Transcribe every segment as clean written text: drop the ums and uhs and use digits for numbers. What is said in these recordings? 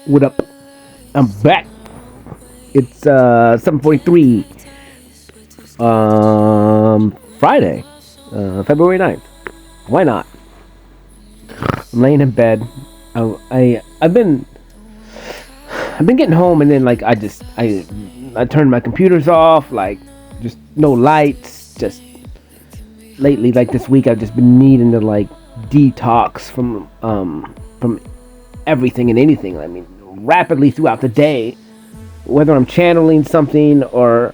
What up? I'm back. It's 7:43. Friday, February 9th. Why not? I'm laying in bed. I've been getting home and then like I turned my computers off. Like just no lights. Just lately, like this week, I've just been needing to like detox from everything and anything. I mean, rapidly throughout the day, whether I'm channeling something or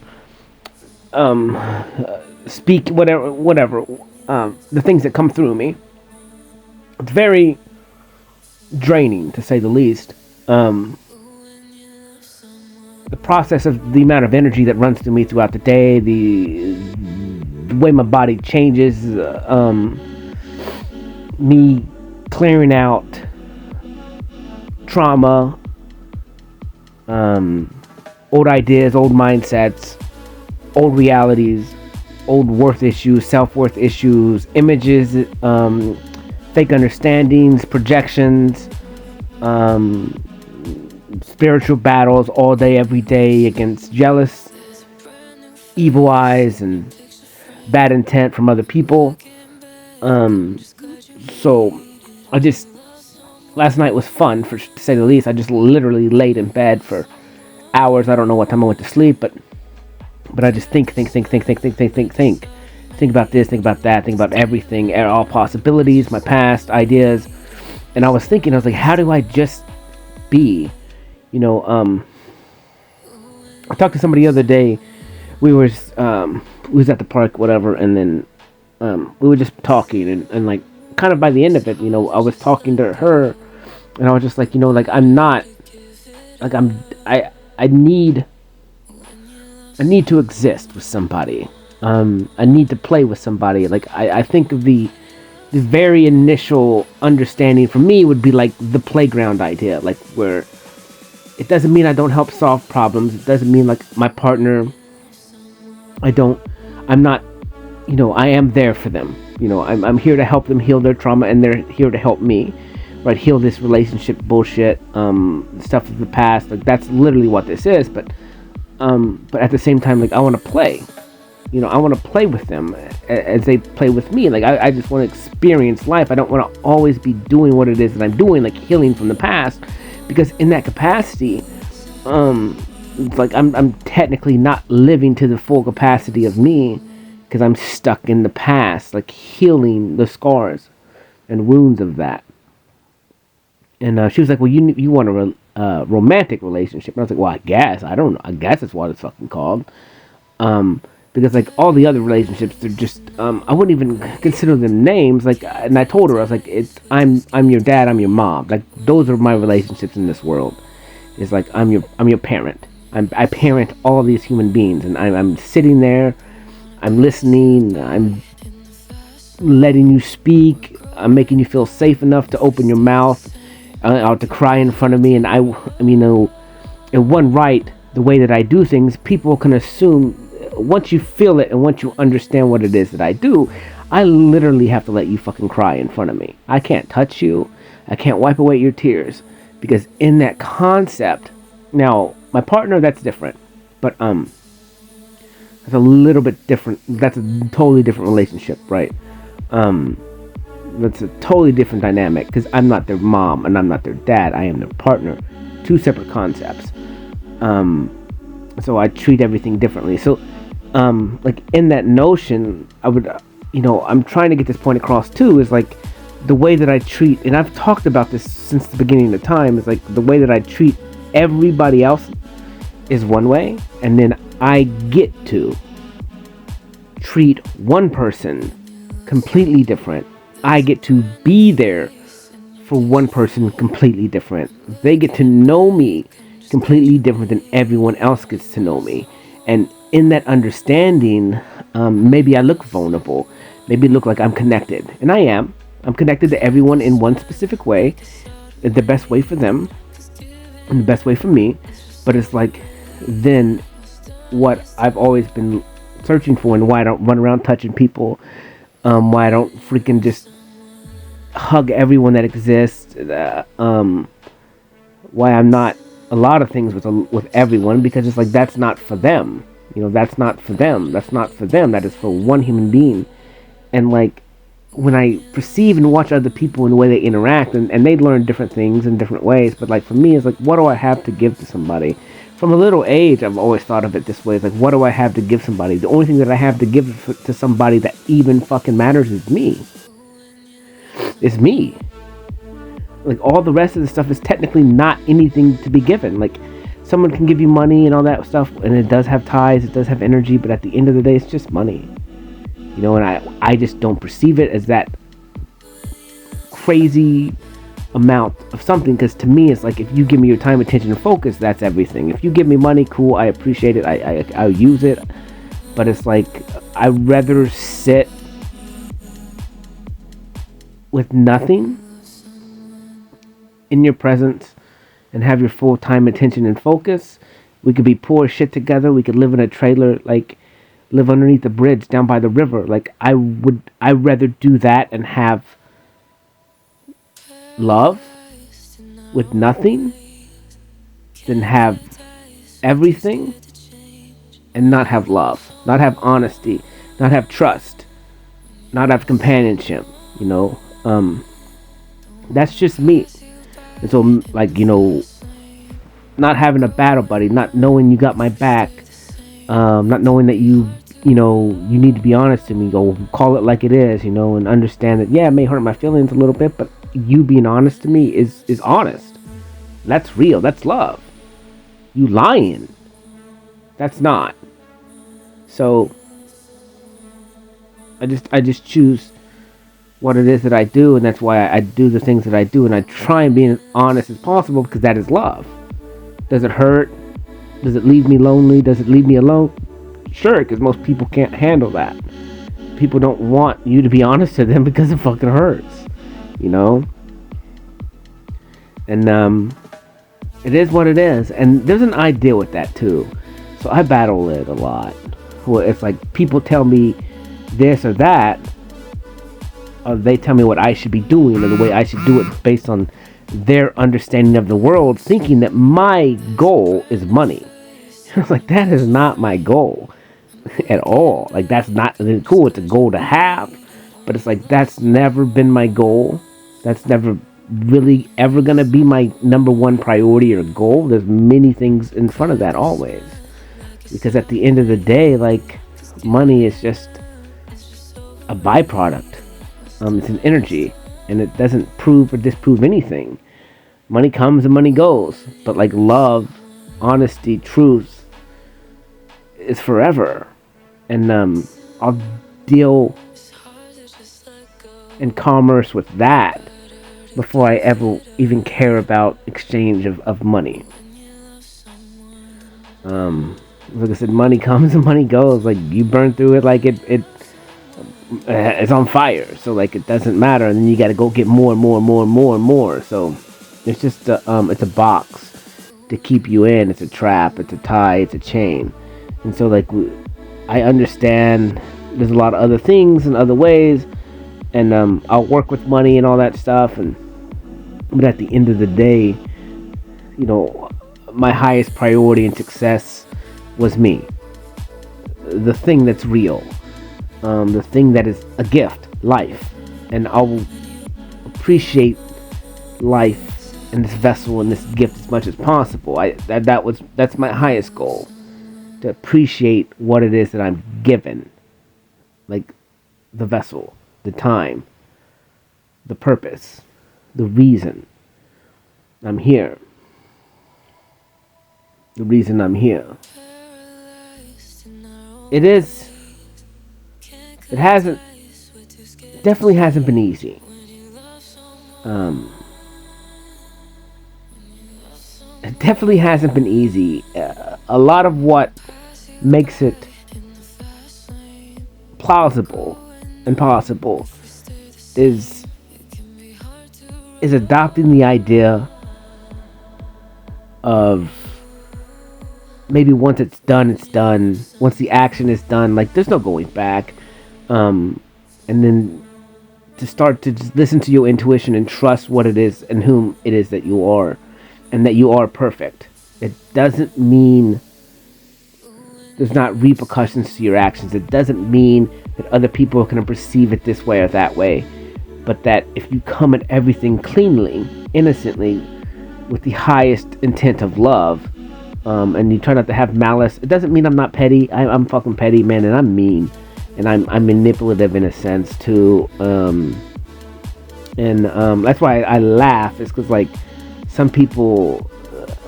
speak whatever the things that come through me. It's very draining to say the least. The process of the amount of energy that runs through me throughout the day, the way my body changes, me clearing out trauma, old ideas, old mindsets, old realities, old worth issues, self-worth issues, images, fake understandings, projections, spiritual battles all day, every day against jealous, evil eyes, and bad intent from other people. So I just last night was fun, to say the least. I just literally laid in bed for hours. I don't know what time I went to sleep, but I just think about this, think about that, think about everything, all possibilities, my past ideas. And I was like, how do I just be? I talked to somebody the other day. We was at the park, whatever, and then we were just talking, and like kind of by the end of it, I was talking to her, and I was just like, like I'm not, like I need to exist with somebody. I need to play with somebody. Like I think of the very initial understanding for me would be like the playground idea, like where it doesn't mean I don't help solve problems. It doesn't mean like my partner, I'm not, I am there for them. I'm here to help them heal their trauma, and they're here to help me, right? Heal this relationship bullshit, stuff of the past. Like that's literally what this is. But at the same time, like I want to play. I want to play with them as they play with me. Like I just want to experience life. I don't want to always be doing what it is that I'm doing, like healing from the past, because in that capacity, it's like I'm technically not living to the full capacity of me, because I'm stuck in the past, like healing the scars and wounds of that. And she was like, "Well, you want a romantic relationship?" And I was like, "Well, I guess I don't know. I guess that's what it's fucking called." Because like all the other relationships, they're just I wouldn't even consider them names. Like, and I told her, I was like, I'm your dad, I'm your mom. Like those are my relationships in this world. It's like I'm your parent. I parent all of these human beings, and I'm sitting there, I'm listening, I'm letting you speak, I'm making you feel safe enough to open your mouth, or to cry in front of me. And I mean, in one right, the way that I do things, people can assume. Once you feel it and once you understand what it is that I do, I literally have to let you fucking cry in front of me. I can't touch you. I can't wipe away your tears, because in that concept, now my partner, that's different, but that's a little bit different. That's a totally different relationship, right? That's a totally different dynamic, because I'm not their mom and I'm not their dad. I am their partner. Two separate concepts. So I treat everything differently. So like in that notion, I would, I'm trying to get this point across too, is like the way that I treat, and I've talked about this since the beginning of the time, is like the way that I treat everybody else is one way, and then I get to treat one person completely different. I get to be there for one person completely different. They get to know me completely different than everyone else gets to know me. And in that understanding, maybe I look vulnerable, maybe look like I'm connected, and I am. I'm connected to everyone in one specific way, the best way for them and the best way for me. But it's like, then what I've always been searching for, and why I don't run around touching people, why I don't freaking just hug everyone that exists, why I'm not a lot of things with everyone, because it's like that's not for them. That's not for them. That's not for them. That is for one human being. And like when I perceive and watch other people and the way they interact, and they learn different things in different ways, but like for me, it's like, what do I have to give to somebody? From a little age, I've always thought of it this way. It's like, what do I have to give somebody? The only thing that I have to give to somebody that even fucking matters is me. It's me. Like all the rest of the stuff is technically not anything to be given. Like someone can give you money and all that stuff, and it does have ties, it does have energy, but at the end of the day, it's just money. And I just don't perceive it as that crazy amount of something, because to me it's like, if you give me your time, attention, and focus, that's everything. If you give me money, cool, I appreciate it, I'll use it, but it's like I'd rather sit with nothing in your presence and have your full time, attention, and focus. We could be poor as shit together, we could live in a trailer, like live underneath the bridge down by the river. Like I'd rather do that and have love with nothing than have everything and not have love, not have honesty, not have trust, not have companionship. That's just me. And so like, not having a battle buddy, not knowing you got my back, not knowing that you need to be honest to me, go call it like it is, and understand that, yeah, it may hurt my feelings a little bit, but you being honest to me is honest. That's real. That's love. You lying, that's not. So I just choose what it is that I do, and that's why I do the things that I do, and I try and be as honest as possible, because that is love. Does it hurt? Does it leave me lonely? Does it leave me alone? Sure, because most people can't handle that. People don't want you to be honest to them because it fucking hurts, And it is what it is, and there's an idea with that too. So I battle it a lot. Well, it's like people tell me this or that, or they tell me what I should be doing or the way I should do it based on their understanding of the world, thinking that my goal is money. It's like, that is not my goal at all. Like, that's not cool. It's a goal to have, but it's like, that's never been my goal. That's never really ever gonna be my number one priority or goal. There's many things in front of that always, because at the end of the day, like, money is just a byproduct. It's an energy, and it doesn't prove or disprove anything. Money comes and money goes, but like love, honesty, truth is forever. And I'll deal in commerce with that before I ever even care about exchange of money. Like I said, money comes and money goes. Like, you burn through it, like it's on fire, so like it doesn't matter, and then you got to go get more and more and more and more and more. So it's just it's a box to keep you in. It's a trap, it's a tie, it's a chain. And so like I understand there's a lot of other things and other ways, and I'll work with money and all that stuff, but at the end of the day, my highest priority and success was me, the thing that's real, the thing that is a gift, life. And I'll appreciate life and this vessel and this gift as much as possible. That's my highest goal, to appreciate what it is that I'm given, like the vessel, the time, the purpose, the reason I'm here, the reason I'm here. Definitely hasn't been easy. It definitely hasn't been easy. A lot of what makes it plausible and possible is adopting the idea of maybe once it's done, it's done. Once the action is done, like, there's no going back. And then to start to just listen to your intuition and trust what it is and whom it is that you are, and that you are perfect. It doesn't mean there's not repercussions to your actions. It doesn't mean that other people are going to perceive it this way or that way. But that if you come at everything cleanly, innocently, with the highest intent of love, and you try not to have malice, it doesn't mean I'm not petty. I'm fucking petty, man, and I'm mean. And I'm manipulative in a sense, too. That's why I laugh. It's because, like, some people...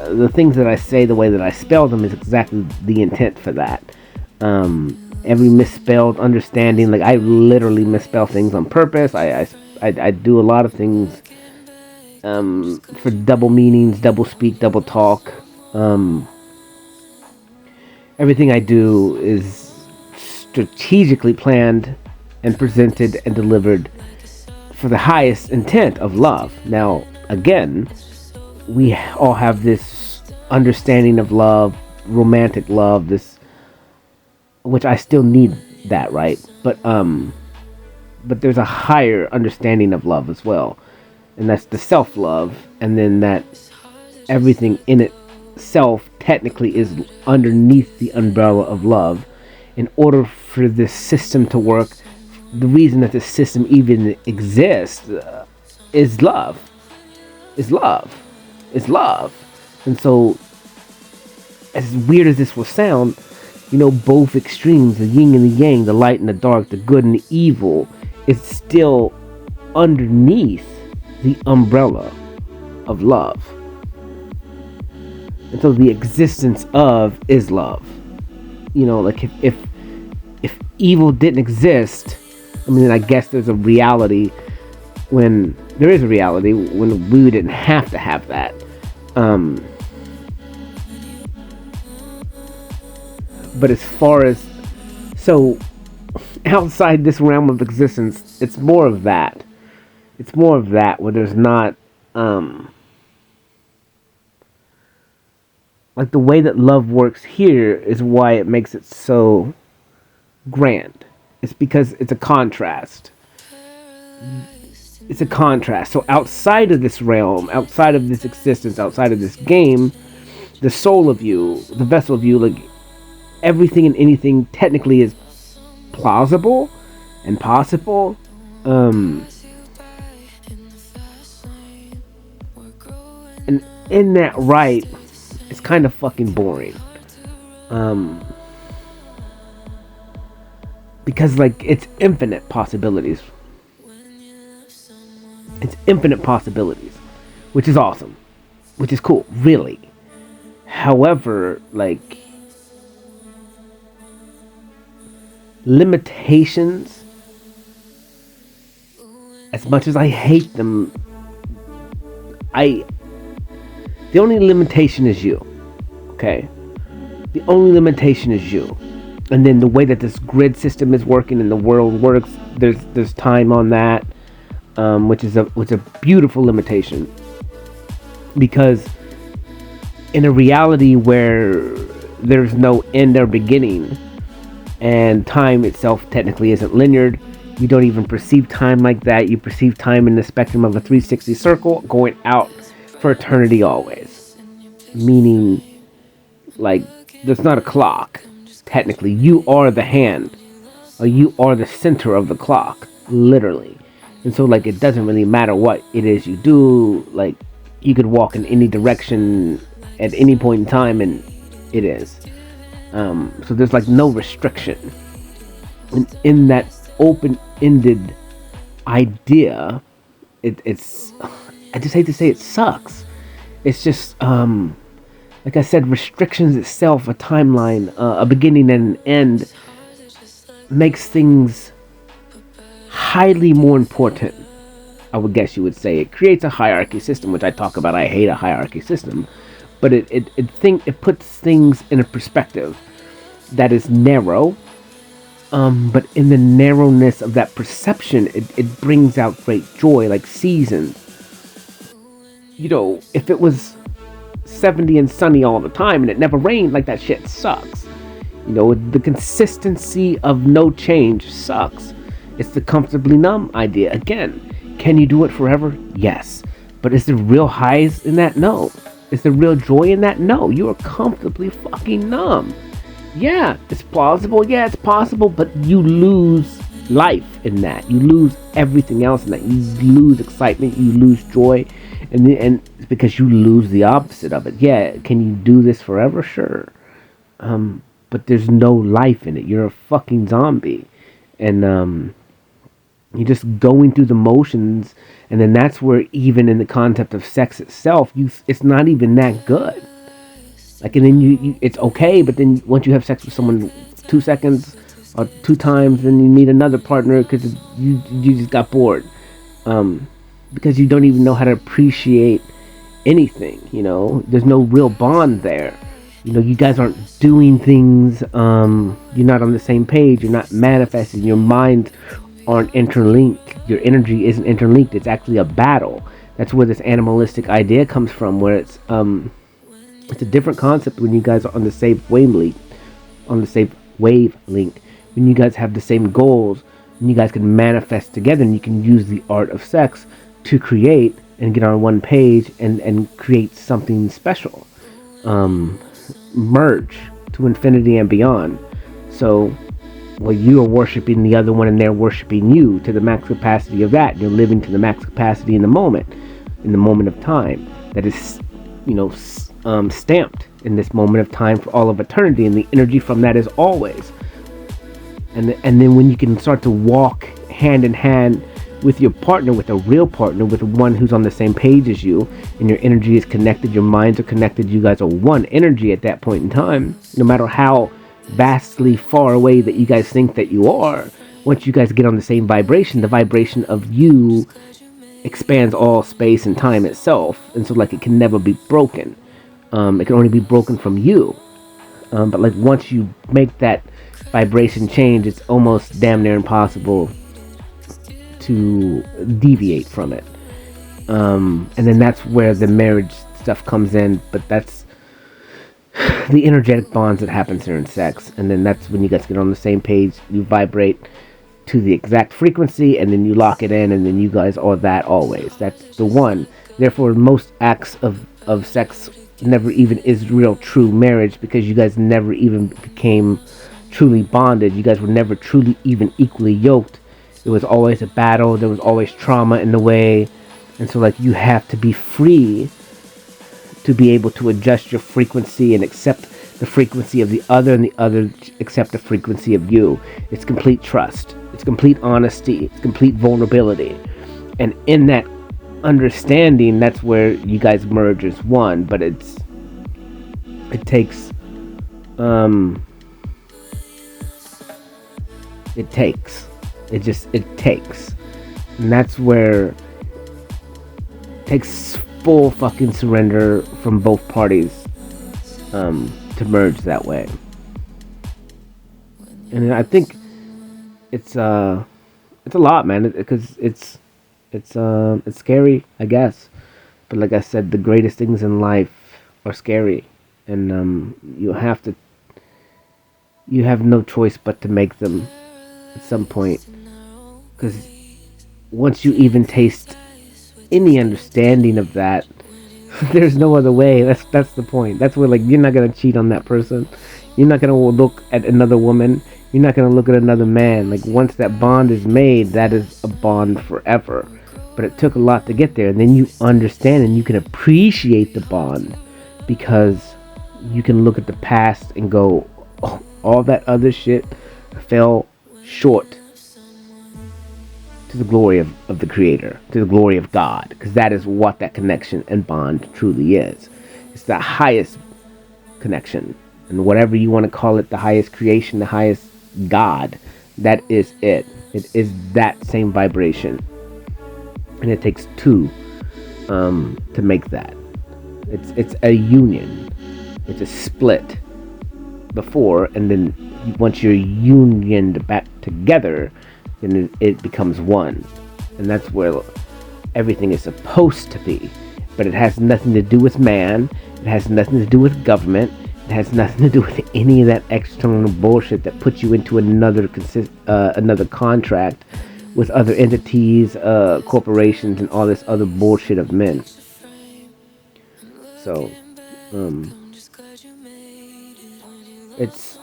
the things that I say, the way that I spell them is exactly the intent for that. Every misspelled understanding, like I literally misspell things on purpose. I do a lot of things for double meanings, double speak, double talk. Everything I do is strategically planned and presented and delivered for the highest intent of love. Now, again, we all have this understanding of love, romantic love, this, which I still need that, right? But there's a higher understanding of love as well, and that's the self-love, and then that everything in itself technically is underneath the umbrella of love. In order for this system to work, the reason that this system even exists is love. Is love. Is love. And so, as weird as this will sound, you know, both extremes, the yin and the yang, the light and the dark, the good and the evil, is still underneath the umbrella of love. And so the existence of is love. You know, like if evil didn't exist, I mean, I guess there's a reality when there is a reality when we didn't have to have that. But as far as, so outside this realm of existence, it's more of that. It's more of that where there's not, like the way that love works here is why it makes it so grand. It's because it's a contrast. It's a contrast. So outside of this realm, outside of this existence, outside of this game, the soul of you, the vessel of you, like everything and anything technically is plausible and possible. And in that right, it's kind of fucking boring. Because like it's infinite possibilities. It's infinite possibilities, which is awesome, which is cool, really. However, like limitations, as much as I hate them, the only limitation is you. Okay? The only limitation is you. And then the way that this grid system is working and the world works, there's time on that, which is a beautiful limitation. Because in a reality where there's no end or beginning, and time itself technically isn't linear, you don't even perceive time like that. You perceive time in the spectrum of a 360 circle going out for eternity always. Meaning, like, there's not a clock. Technically, you are the hand, or you are the center of the clock, literally. And so, like, it doesn't really matter what it is you do. Like, you could walk in any direction at any point in time, and it is. So there's like no restriction. And in that open-ended idea, it's I just hate to say it sucks. It's just like I said, restrictions itself, a timeline, a beginning and an end, makes things highly more important. I would guess you would say it creates a hierarchy system, which I talk about. I hate a hierarchy system, but it puts things in a perspective that is narrow. But in the narrowness of that perception, it brings out great joy, like seasons. You know, if it was 70 and sunny all the time and it never rained, like that shit sucks. You know, the consistency of no change sucks. It's the comfortably numb idea. Again, can you do it forever? Yes. But is there real highs in that? No. Is there real joy in that? No, you are comfortably fucking numb. Yeah, it's plausible. Yeah, it's possible, but you lose life in that. You lose everything else in that. You lose excitement. You lose joy, and it's because you lose the opposite of it. Yeah, can you do this forever? Sure, but there's no life in it. You're a fucking zombie, and you're just going through the motions, and then that's where even in the concept of sex itself, it's not even that good. Like, and then you it's okay, but then once you have sex with someone 2 seconds or 2 times, then you need another partner because you just got bored, because you don't even know how to appreciate anything. There's no real bond there. You guys aren't doing things. You're not on the same page. You're not manifesting. Your minds aren't interlinked. Your energy isn't interlinked. It's actually a battle. That's where this animalistic idea comes from, where it's a different concept when you guys are on the same wavelength, when you guys have the same goals, and you guys can manifest together, and you can use the art of sex to create and get on one page and create something special. Merge to infinity and beyond. So, you are worshiping the other one and they're worshiping you to the max capacity of that. You're living to the max capacity in the moment of time that is, stamped in this moment of time for all of eternity, and the energy from that is always. And then when you can start to walk hand in hand with your partner, with a real partner, with one who's on the same page as you, and your energy is connected, your minds are connected, you guys are one energy at that point in time, no matter how vastly far away that you guys think that you are. Once you guys get on the same vibration, the vibration of you expands all space and time itself, and so it can never be broken. It can only be broken from you, but once you make that vibration change, it's almost damn near impossible to deviate from it. And then that's where the marriage stuff comes in, but that's the energetic bonds that happens during sex. And then that's when you guys get on the same page, you vibrate to the exact frequency, and then you lock it in, and then you guys are that always. That's the one. Therefore, most acts of sex never even is real true marriage, because you guys never even became truly bonded. You guys were never truly even equally yoked. It was always a battle. There was always trauma in the way. And so you have to be free to be able to adjust your frequency and accept the frequency of the other, and the other accept the frequency of you. It's complete trust. It's complete honesty. It's complete vulnerability. And in that understanding, that's where you guys merge as one. But it takes and that's where it takes full fucking surrender from both parties to merge that way. And I think it's a lot, man, because it's scary, I guess. But like I said, the greatest things in life are scary, and you have no choice but to make them at some point, because once you even taste any understanding of that, there's no other way. That's the point. That's where you're not gonna cheat on that person. You're not gonna look at another woman. You're not gonna look at another man. Once that bond is made, that is a bond forever. But it took a lot to get there, and then you understand and you can appreciate the bond, because you can look at the past and go, oh, all that other shit fell short to the glory of the Creator, to the glory of God, because that is what that connection and bond truly is. It's the highest connection, and whatever you want to call it, the highest creation, the highest God, that is it. It is that same vibration, and it takes two to make that. It's a union. It's a split before, and then once you're unioned back together, then it becomes one. And that's where everything is supposed to be. But it has nothing to do with man. It has nothing to do with government. It has nothing to do with any of that external bullshit that puts you into another contract with other entities, corporations, and all this other bullshit of men. So Um, it's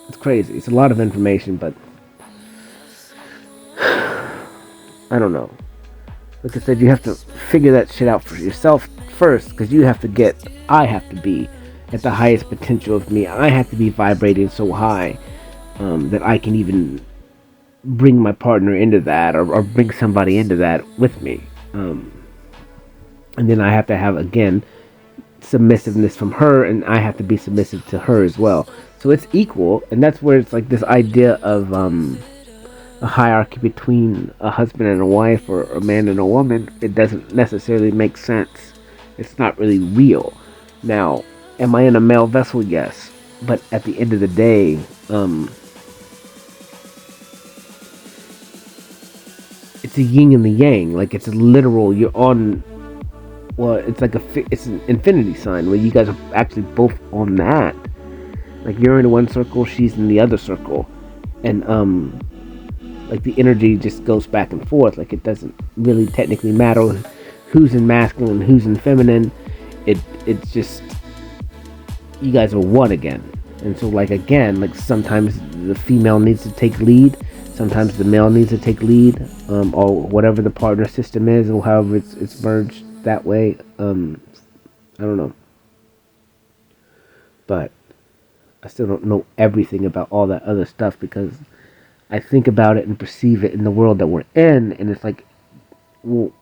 it's crazy. It's a lot of information, but I don't know. Like I said, you have to figure that shit out for yourself first, because I have to be at the highest potential of me. I have to be vibrating so high that I can even bring my partner into that, or bring somebody into that with me. And then I have to have, again, submissiveness from her, and I have to be submissive to her as well. So it's equal, and that's where it's like this idea of a hierarchy between a husband and a wife, or a man and a woman. It doesn't necessarily make sense. It's not really real. Now, am I in a male vessel? Yes, but at the end of the day, it's a yin and the yang. Like, it's a literal. You're on. Well, it's like it's an infinity sign where you guys are actually both on that. Like, you're in one circle, she's in the other circle, and like the energy just goes back and forth. Like, it doesn't really technically matter who's in masculine, who's in feminine. It's just you guys are one again. And so, like, again, like, sometimes the female needs to take lead, sometimes the male needs to take lead, or whatever the partner system is, or however it's merged that way. I don't know, but I still don't know everything about all that other stuff, because I think about it and perceive it in the world that we're in, and it's like, well,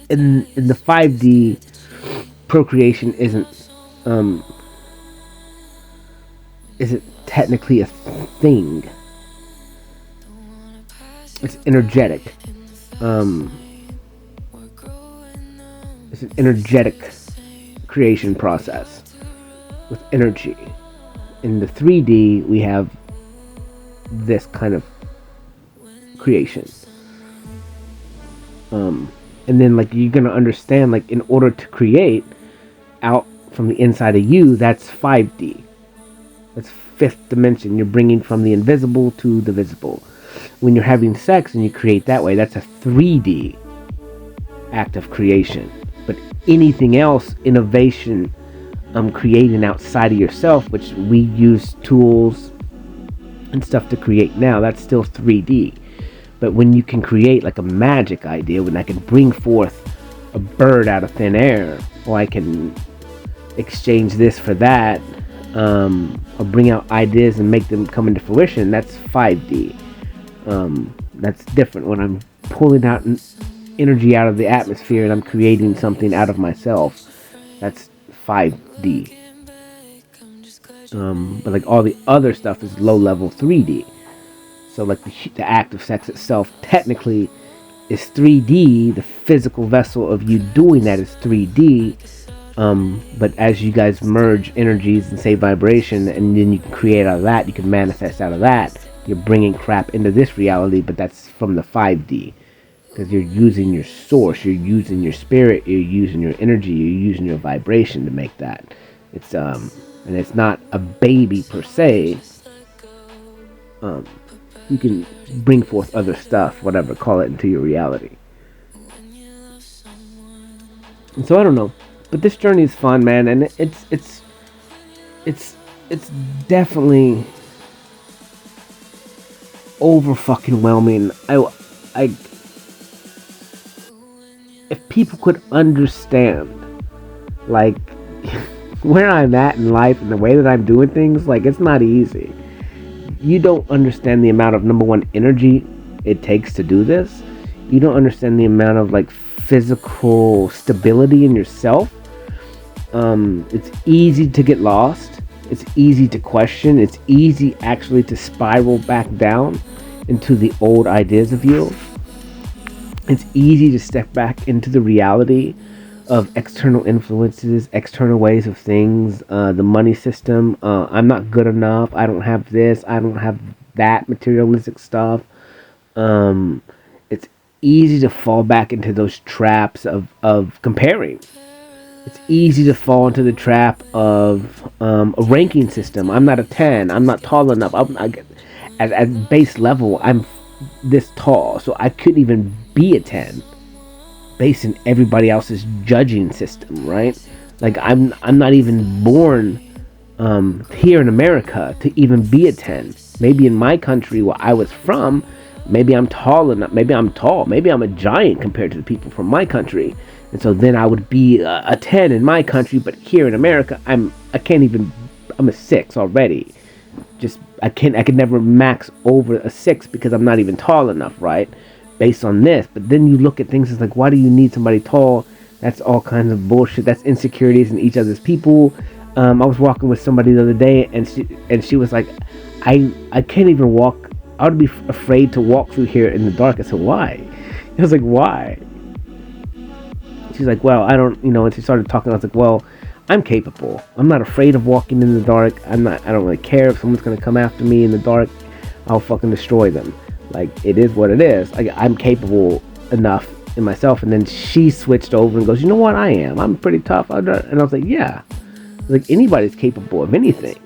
in the 5D, procreation isn't technically a thing. It's energetic. It's an energetic creation process with energy. In the 3D, we have this kind of creation. And then, like, you're gonna understand, like, in order to create out from the inside of you, that's 5D. That's fifth dimension. You're bringing from the invisible to the visible. When you're having sex and you create that way, that's a 3D act of creation. But anything else, innovation, creating outside of yourself, which we use tools and stuff to create now, that's still 3D. But when you can create, like, a magic idea, when I can bring forth a bird out of thin air, or I can exchange this for that, or bring out ideas and make them come into fruition, that's 5D. That's different when I'm pulling out energy out of the atmosphere and I'm creating something out of myself. That's 5D. But, like, all the other stuff is low level 3D. So, like, the act of sex itself technically is 3D. The physical vessel of you doing that is 3D. But as you guys merge energies and say vibration, and then you can create out of that, you can manifest out of that, you're bringing crap into this reality, but that's from the 5D. Because you're using your source, you're using your spirit, you're using your energy, you're using your vibration to make that. It's, and it's not a baby per se. You can bring forth other stuff, whatever, call it, into your reality. And so I don't know, but this journey is fun, man, and it's definitely over fucking whelming. I if people could understand, like, where I'm at in life and the way that I'm doing things, like, it's not easy. You don't understand the amount of, number one, energy it takes to do this. You don't understand the amount of, like, physical stability in yourself. It's easy to get lost. It's easy to question. It's easy, actually, to spiral back down into the old ideas of you. It's easy to step back into the reality of external influences, external ways of things, the money system. I'm not good enough. I don't have this. I don't have that materialistic stuff. It's easy to fall back into those traps of comparing. It's easy to fall into the trap of a ranking system. I'm not a 10. I'm not tall enough. At base level, I'm this tall, so I couldn't even be a 10. based in everybody else's judging system, right? Like I'm not even born here in America to even be a 10. Maybe in my country where I was from, maybe I'm tall enough. Maybe I'm tall. Maybe I'm a giant compared to the people from my country. And so then I would be a 10 in my country, but here in America, I'm a 6 already. Just I could never max over a 6 because I'm not even tall enough, right? Based on this. But then you look at things, it's like, why do you need somebody tall? That's all kinds of bullshit. That's insecurities in each other's people. I was walking with somebody the other day, and she was like, I can't even walk. I would be afraid to walk through here in the dark. I said, why? I was like, why? She's like, well, I don't, and she started talking. I was like, well, I'm capable. I'm not afraid of walking in the dark. I don't really care if someone's going to come after me in the dark. I'll fucking destroy them. Like, it is what it is. I'm capable enough in myself. And then she switched over and goes, you know what? I am. I'm pretty tough. And I was like, yeah. Like, anybody's capable of anything.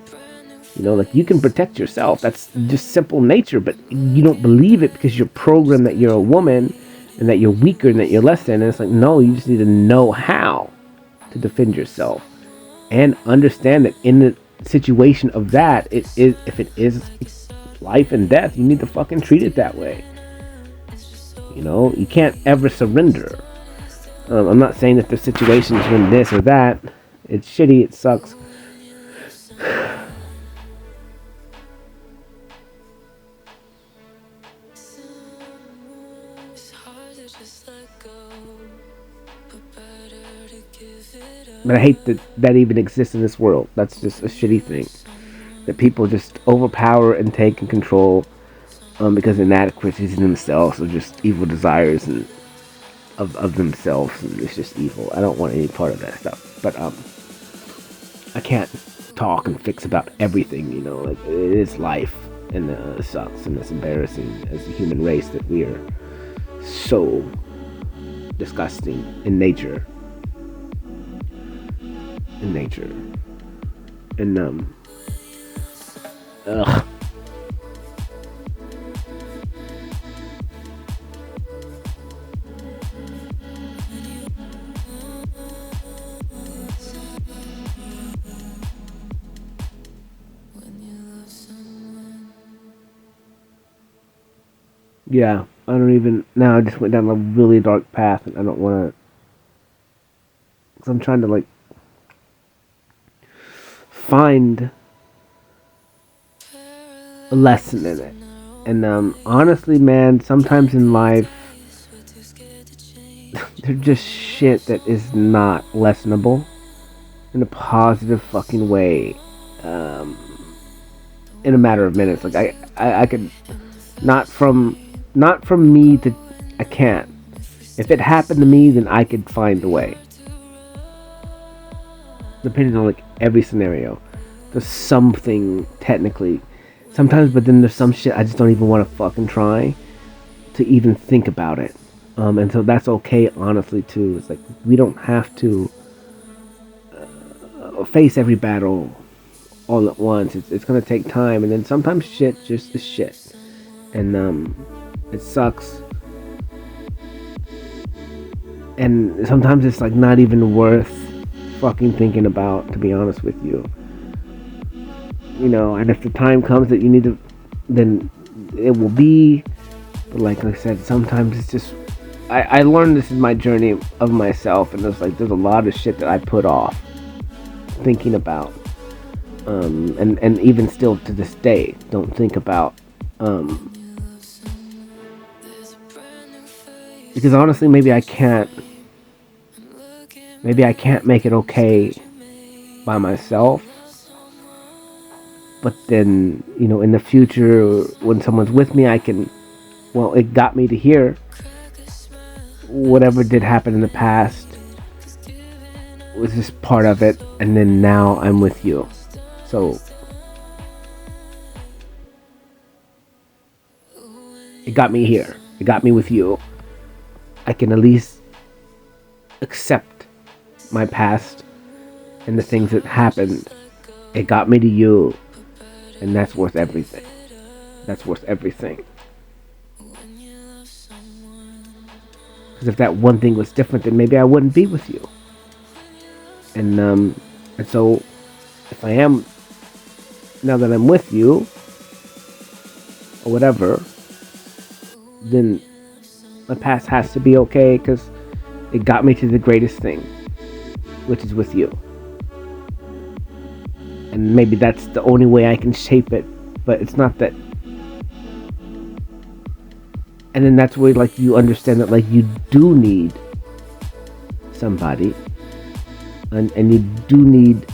Like, you can protect yourself. That's just simple nature. But you don't believe it because you're programmed that you're a woman and that you're weaker and that you're less than. And it's like, no, you just need to know how to defend yourself and understand that in the situation of that, if it is life and death, you need to fucking treat it that way. You can't ever surrender. I'm not saying that the situations when this or that, it's shitty, it sucks. But I hate that even exists in this world. That's just a shitty thing. That people just overpower and take and control because inadequacies in themselves or just evil desires and of themselves. And it's just evil. I don't want any part of that stuff. But I can't talk and fix about everything, Like, it is life. And it sucks and it's embarrassing as a human race that we are so disgusting in nature. And ugh. Yeah, I don't even now. I just went down a really dark path, and I don't want to. Cause I'm trying to like find a lesson in it. And honestly, man, sometimes in life, there's just shit that is not lessonable in a positive fucking way. In a matter of minutes, like I could not from me to I can't. If it happened to me, then I could find a way. Depending on like every scenario, there's something technically sometimes, but then there's some shit I just don't even want to fucking try to even think about it. And so that's okay, honestly, too. It's like we don't have to face every battle all at once. It's gonna take time, and then sometimes shit just is shit, and it sucks. And sometimes it's like not even worth fucking thinking about, to be honest with you. And if the time comes that you need to, then it will be. But like I said, sometimes it's just I learned this in my journey of myself, and there's a lot of shit that I put off thinking about, and even still to this day don't think about, because honestly maybe I can't make it okay by myself. But then, in the future, when someone's with me, I can, well, it got me to here. Whatever did happen in the past was just part of it, and then now I'm with you. So, it got me here. It got me with you. I can at least accept my past and the things that happened. It got me to you. And that's worth everything. That's worth everything. Because if that one thing was different, then maybe I wouldn't be with you. And so if I am, now that I'm with you or whatever, then my past has to be okay because it got me to the greatest thing, which is with you. And maybe that's the only way I can shape it, but it's not that. And then that's where like you understand that like you do need somebody, and you do need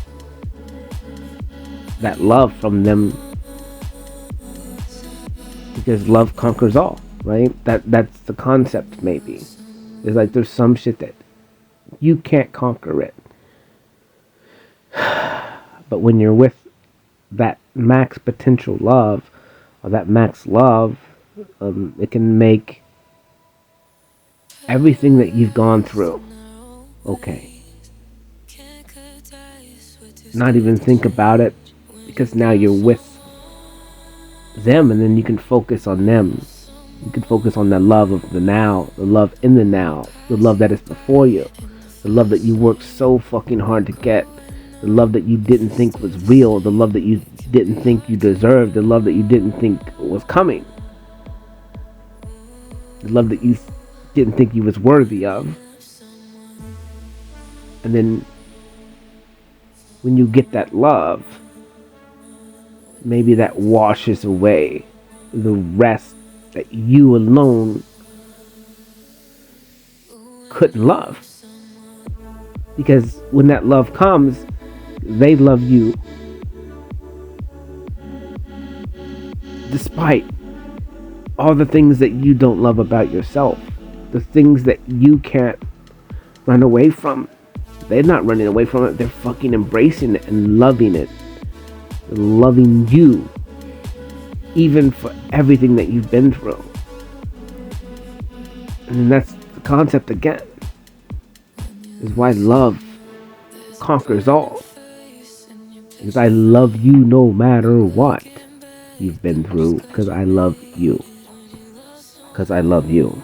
that love from them, because love conquers all, right? That's the concept. Maybe it's like there's some shit that you can't conquer it, but when you're with that max potential love or that max love, it can make everything that you've gone through okay. Not even think about it, because now you're with them, and then you can focus on them. You can focus on the love of the now, the love in the now, the love that is before you, the love that you worked so fucking hard to get, the love that you didn't think was real, the love that you didn't think you deserved, the love that you didn't think was coming, the love that you didn't think you was worthy of. And then when you get that love, maybe that washes away the rest that you alone couldn't love. Because when that love comes, they love you despite all the things that you don't love about yourself, the things that you can't run away from. They're not running away from it, they're fucking embracing it and loving it. Loving you, even for everything that you've been through. And that's the concept again, is why love conquers all. Because I love you no matter what you've been through, because I love you. Because I love you.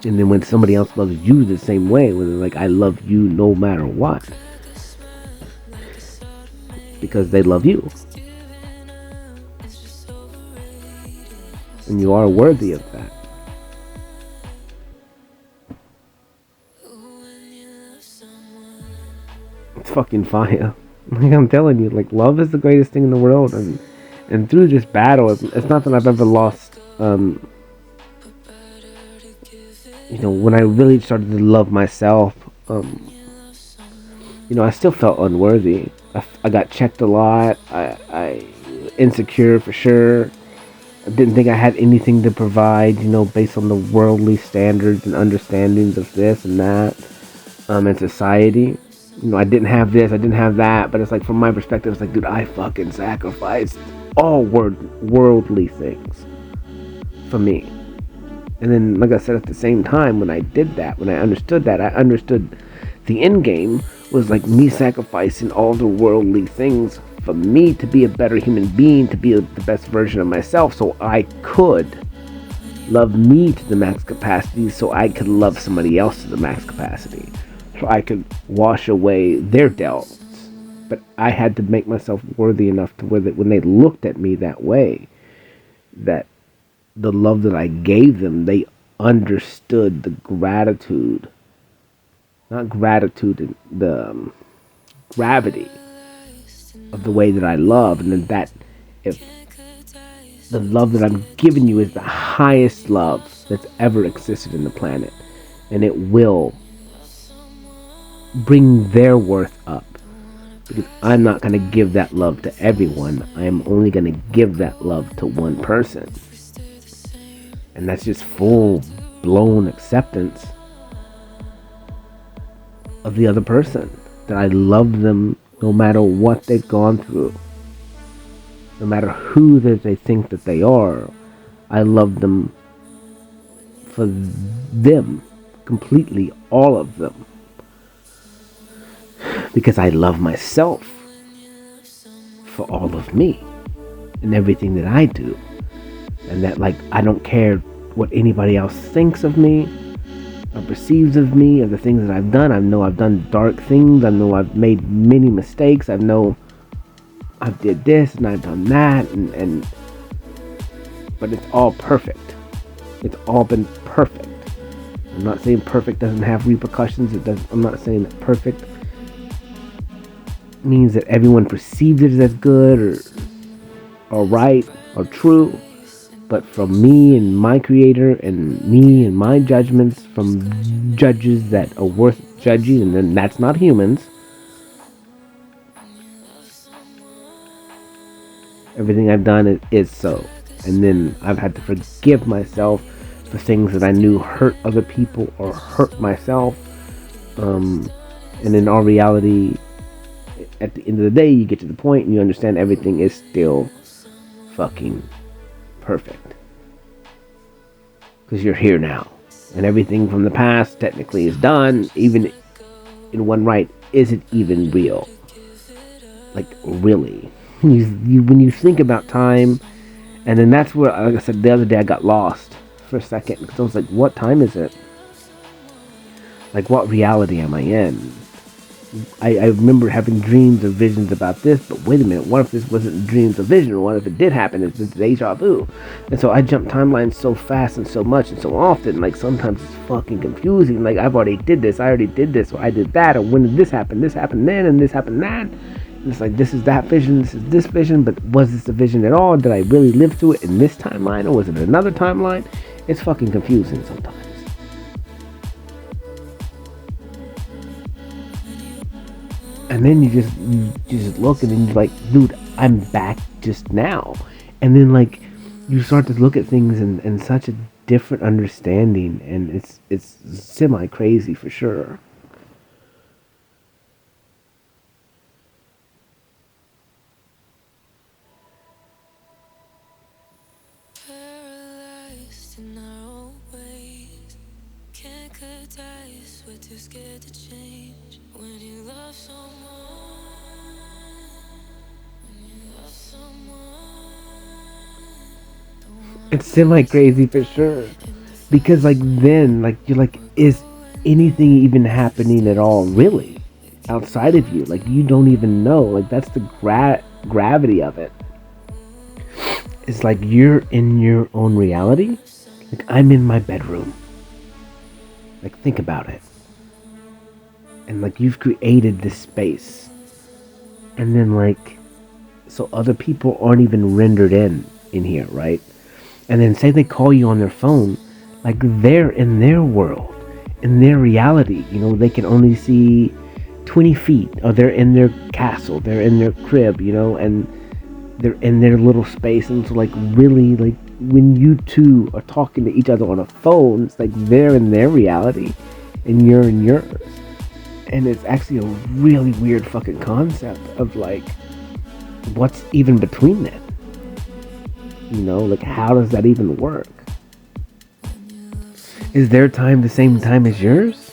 And then when somebody else loves you the same way, when they're like, I love you no matter what, because they love you. And you are worthy of that. It's fucking fire. Like I'm telling you, like love is the greatest thing in the world, and through this battle, it's not that I've ever lost. When I really started to love myself, I still felt unworthy. I got checked a lot. I insecure for sure. I didn't think I had anything to provide, based on the worldly standards and understandings of this and that, in society. I didn't have this, I didn't have that, but it's like from my perspective, it's like, dude, I fucking sacrificed all worldly things for me. And then, like I said, at the same time, when I did that, when I understood that, I understood the end game was like me sacrificing all the worldly things for me to be a better human being, to be the best version of myself, so I could love me to the max capacity, so I could love somebody else to the max capacity, so I could wash away their doubts. But I had to make myself worthy enough to where that when they looked at me that way, that the love that I gave them, they understood the gratitude, not gratitude, the gravity of the way that I love, and then that if the love that I'm giving you is the highest love that's ever existed in the planet, and it will bring their worth up, because I'm not going to give that love to everyone. I am only going to give that love to one person. And that's just full-blown acceptance of the other person. That I love them no matter what they've gone through. No matter who that they think that they are. I love them for them. Completely, all of them. Because I love myself for all of me. And everything that I do. And that, like, I don't care what anybody else thinks of me or perceives of me, or the things that I've done. I know I've done dark things. I know I've made many mistakes. I know I've did this and I've done that, and but it's all perfect. It's all been perfect. I'm not saying perfect doesn't have repercussions. It does. I'm not saying that perfect means that everyone perceives it as good or right or true. But from me and my creator, and me and my judgments from judges that are worth judging, and then that's not humans. Everything I've done is so. And then I've had to forgive myself for things that I knew hurt other people or hurt myself. And in all reality, at the end of the day, you get to the point and you understand everything is still fucking perfect. Because you're here now. And everything from the past technically is done. Even in one right, isn't even real. Like, really. When you think about time, and then that's where, like I said the other day, I got lost for a second. Because I was like, what time is it? Like, what reality am I in? I remember having dreams or visions about this, but wait a minute, what if this wasn't dreams or vision? What if it did happen? It's deja vu. And so I jump timelines so fast and so much and so often, like sometimes it's fucking confusing. Like, I've already did this, I already did this, or I did that, or when did this happen then, and this happened that. And it's like, this is that vision, this is this vision, but was this a vision at all? Did I really live through it in this timeline, or was it another timeline? It's fucking confusing sometimes. And then you just look, and then you're like, dude, I'm back just now. And then, like, you start to look at things in such a different understanding, and it's semi crazy for sure. Paralyzed in our own ways, can't cut ties, we're too scared to change. When you love someone, It's semi crazy for sure. Because, like, then, like, you're like, is anything even happening at all, really? Outside of you? Like, you don't even know. Like, that's the gravity of it. It's like you're in your own reality. Like, I'm in my bedroom. Like, think about it. And, like, you've created this space. And then, like, so other people aren't even rendered in here, right? And then say they call you on their phone, like, they're in their world, in their reality. You know, they can only see 20 feet, or they're in their castle, they're in their crib, you know, and they're in their little space. And so, like, really, like, when you two are talking to each other on a phone, it's like they're in their reality and you're in yours. And it's actually a really weird fucking concept of, like, what's even between them. You know, like, how does that even work? Is their time the same time as yours?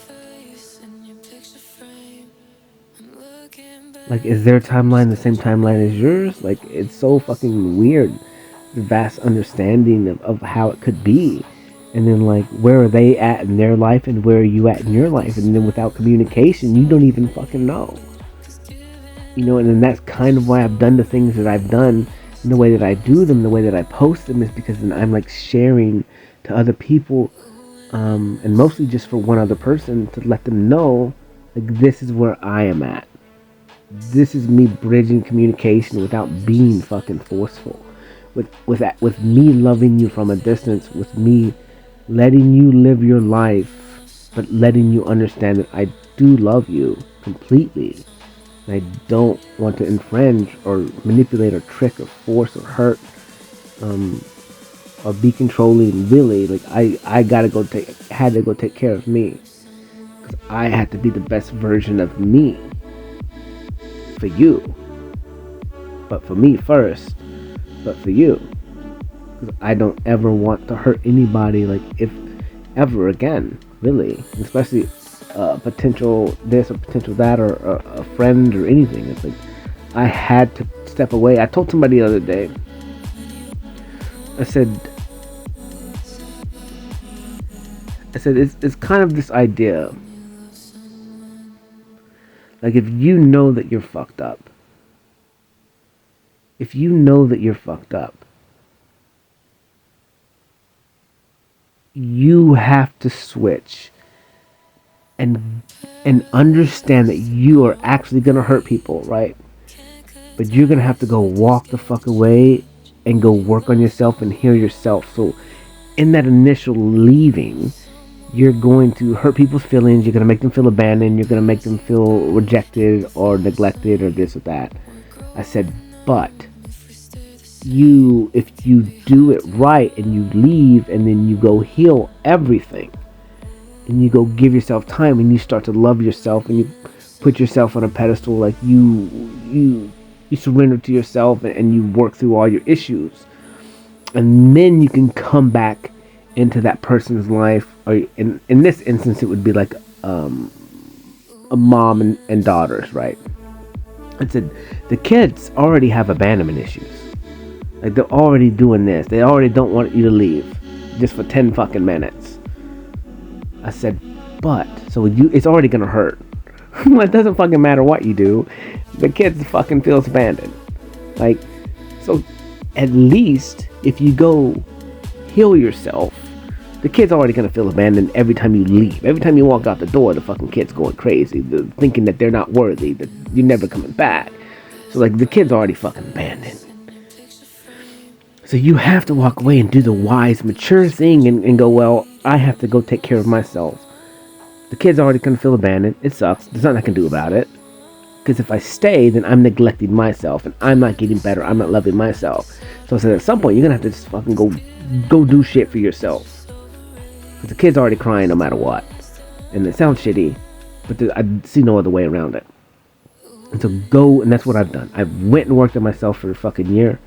Like, is their timeline the same timeline as yours? Like, it's so fucking weird, the vast understanding of how it could be. And then, like, where are they at in their life, and where are you at in your life? And then without communication, you don't even fucking know. You know, and then that's kind of why I've done the things that I've done, and the way that I do them, the way that I post them, is because then I'm, like, sharing to other people, and mostly just for one other person, to let them know, like, this is where I am at. This is me bridging communication without being fucking forceful. With me loving you from a distance, with me letting you live your life, but letting you understand that I do love you completely. And I don't want to infringe or manipulate or trick or force or hurt, or be controlling. Really, like, I had to go take care of me, because I had to be the best version of me for you, but for me first, but for you, because I don't ever want to hurt anybody, like, if ever again, really, especially potential this or potential that, or a friend or anything. It's like I had to step away. I told somebody the other day, I said, I said it's kind of this idea. Like, if you know that you're fucked up, if you know that you're fucked up, you have to switch and understand that you are actually gonna hurt people, right? But you're gonna have to go walk the fuck away and go work on yourself and heal yourself. So in that initial leaving, you're going to hurt people's feelings, you're gonna make them feel abandoned, you're gonna make them feel rejected or neglected or this or that. I said, but if you do it right and you leave and then you go heal everything and you go give yourself time and you start to love yourself and you put yourself on a pedestal, like you surrender to yourself and you work through all your issues, and then you can come back into that person's life. Or in this instance it would be like a mom and daughters, right? I said the kids already have abandonment issues. Like, they're already doing this. They already don't want you to leave just for 10 fucking minutes. I said, but, so it's already gonna hurt. It doesn't fucking matter what you do. The kid fucking feels abandoned. Like, so at least if you go heal yourself, the kid's already gonna feel abandoned every time you leave. Every time you walk out the door, the fucking kid's going crazy. They're thinking that they're not worthy, that you're never coming back. So, like, the kid's already fucking abandoned. So you have to walk away and do the wise, mature thing and go, well, I have to go take care of myself. The kid's already going to feel abandoned. It sucks. There's nothing I can do about it. Because if I stay, then I'm neglecting myself. And I'm not getting better. I'm not loving myself. So I said, at some point, you're going to have to just fucking go do shit for yourself. Because the kid's already crying no matter what. And it sounds shitty. But I see no other way around it. And so go, and that's what I've done. I went and worked on myself for a fucking year.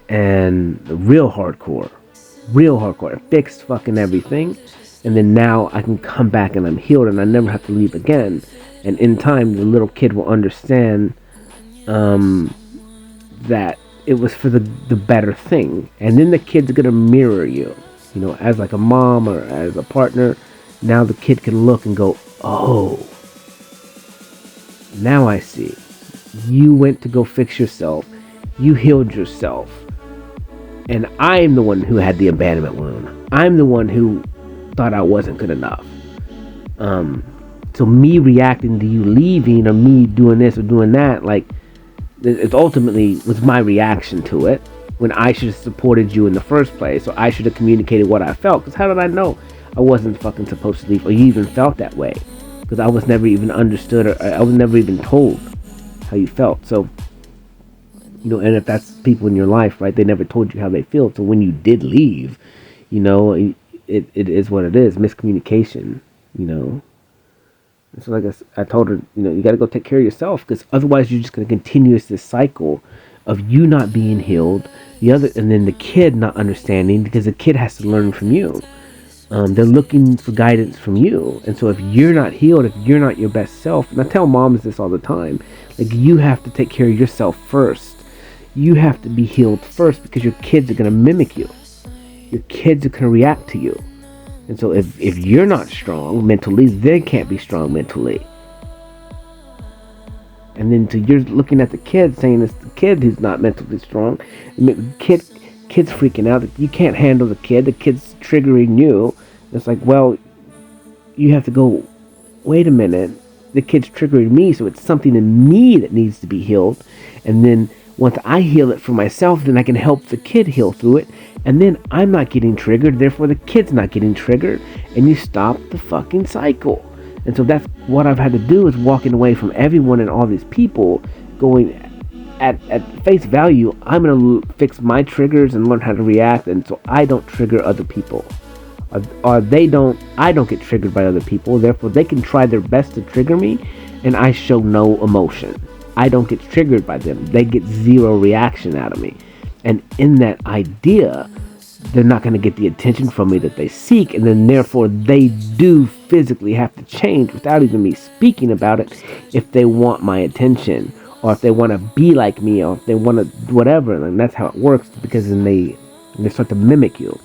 And real hardcore. I fixed fucking everything. And then now I can come back and I'm healed and I never have to leave again. And in time, the little kid will understand that it was for the better thing. And then the kid's going to mirror you, as like a mom or as a partner. Now the kid can look and go, oh, now I see. You went to go fix yourself. You healed yourself. And I'm the one who had the abandonment wound. I'm the one who thought I wasn't good enough. So me reacting to you leaving or me doing this or doing that, like, it ultimately was my reaction to it when I should have supported you in the first place, or I should have communicated what I felt. Because how did I know I wasn't fucking supposed to leave, or you even felt that way? Because I was never even understood, or I was never even told how you felt. So, and if that's people in your life, right, they never told you how they feel. So when you did leave, it is what it is. Miscommunication, And so like I told her, you got to go take care of yourself, because otherwise you're just going to continue this cycle of you not being healed, and then the kid not understanding, because the kid has to learn from you. They're looking for guidance from you. And so if you're not healed, if you're not your best self, and I tell moms this all the time, like, you have to take care of yourself first. You have to be healed first, because your kids are going to mimic you. Your kids are going to react to you. And so if you're not strong mentally, they can't be strong mentally. And then so you're looking at the kid saying it's the kid who's not mentally strong. Kid's freaking out. You can't handle the kid. The kid's triggering you. It's like, well, you have to go, wait a minute. The kid's triggering me, so it's something in me that needs to be healed. And then once I heal it for myself, then I can help the kid heal through it. And then I'm not getting triggered, therefore the kid's not getting triggered. And you stop the fucking cycle. And so that's what I've had to do, is walking away from everyone and all these people, going at face value, I'm going to fix my triggers and learn how to react, and so I don't trigger other people. Or I don't get triggered by other people, therefore they can try their best to trigger me, and I show no emotion. I don't get triggered by them. They get zero reaction out of me. And in that idea, they're not going to get the attention from me that they seek, and then therefore they do physically have to change without even me speaking about it if they want my attention, or if they want to be like me, or if they want to whatever. And that's how it works, because then they start to mimic you.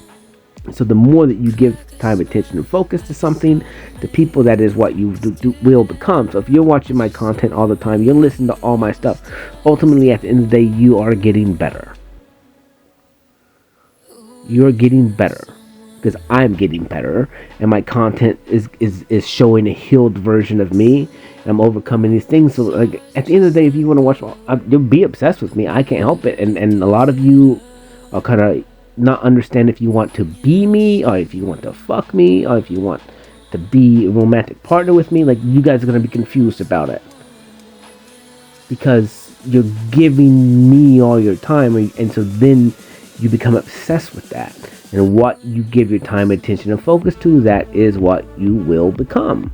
So the more that you give time, attention, and focus to something, the people that is what you will become. So if you're watching my content all the time, you listen to all my stuff, ultimately at the end of the day, you are getting better. You're getting better because I'm getting better, and my content is showing a healed version of me. And I'm overcoming these things. So like at the end of the day, if you want to watch, you'll be obsessed with me. I can't help it. And a lot of you are kind of not understand if you want to be me, or if you want to fuck me, or if you want to be a romantic partner with me. Like, you guys are going to be confused about it because you're giving me all your time, and so then you become obsessed with that. And what you give your time, attention, and focus to, that is what you will become.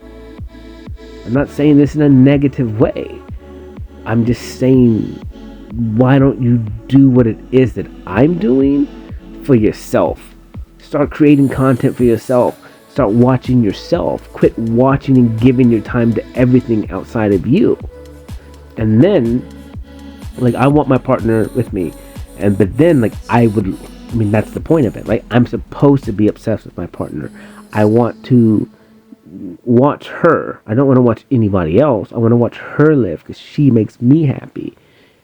I'm not saying this in a negative way. I'm just saying, why don't you do what it is that I'm doing for yourself? Start creating content for yourself. Start watching yourself. Quit watching and giving your time to everything outside of you. And then, like, I want my partner with me, but then, like, that's the point of it. Like, I'm supposed to be obsessed with my partner. I want to watch her. I don't want to watch anybody else. I want to watch her live because she makes me happy.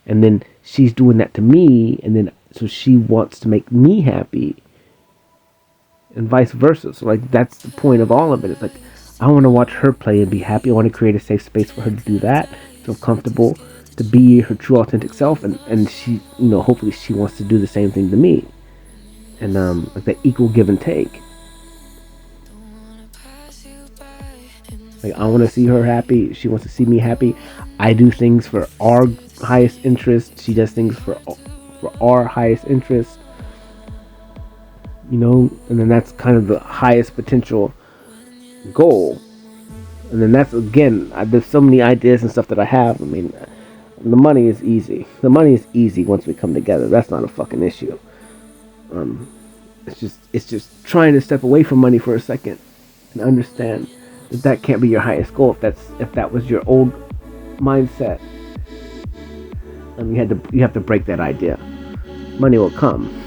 And then she's doing that to me, and then so she wants to make me happy, and vice versa. So like, that's the point of all of it. It's like, I want to watch her play and be happy. I want to create a safe space for her to do that, feel comfortable, to be her true authentic self, and she, hopefully she wants to do the same thing to me, and like that equal give and take. Like, I want to see her happy, she wants to see me happy. I do things for our highest interest, she does things for our highest interest, and then that's kind of the highest potential goal. And then that's, again, there's so many ideas and stuff that I have. I mean, the money is easy. The money is easy once we come together. That's not a fucking issue. It's just trying to step away from money for a second and understand that can't be your highest goal. If that was your old mindset, you have to break that idea. Money will come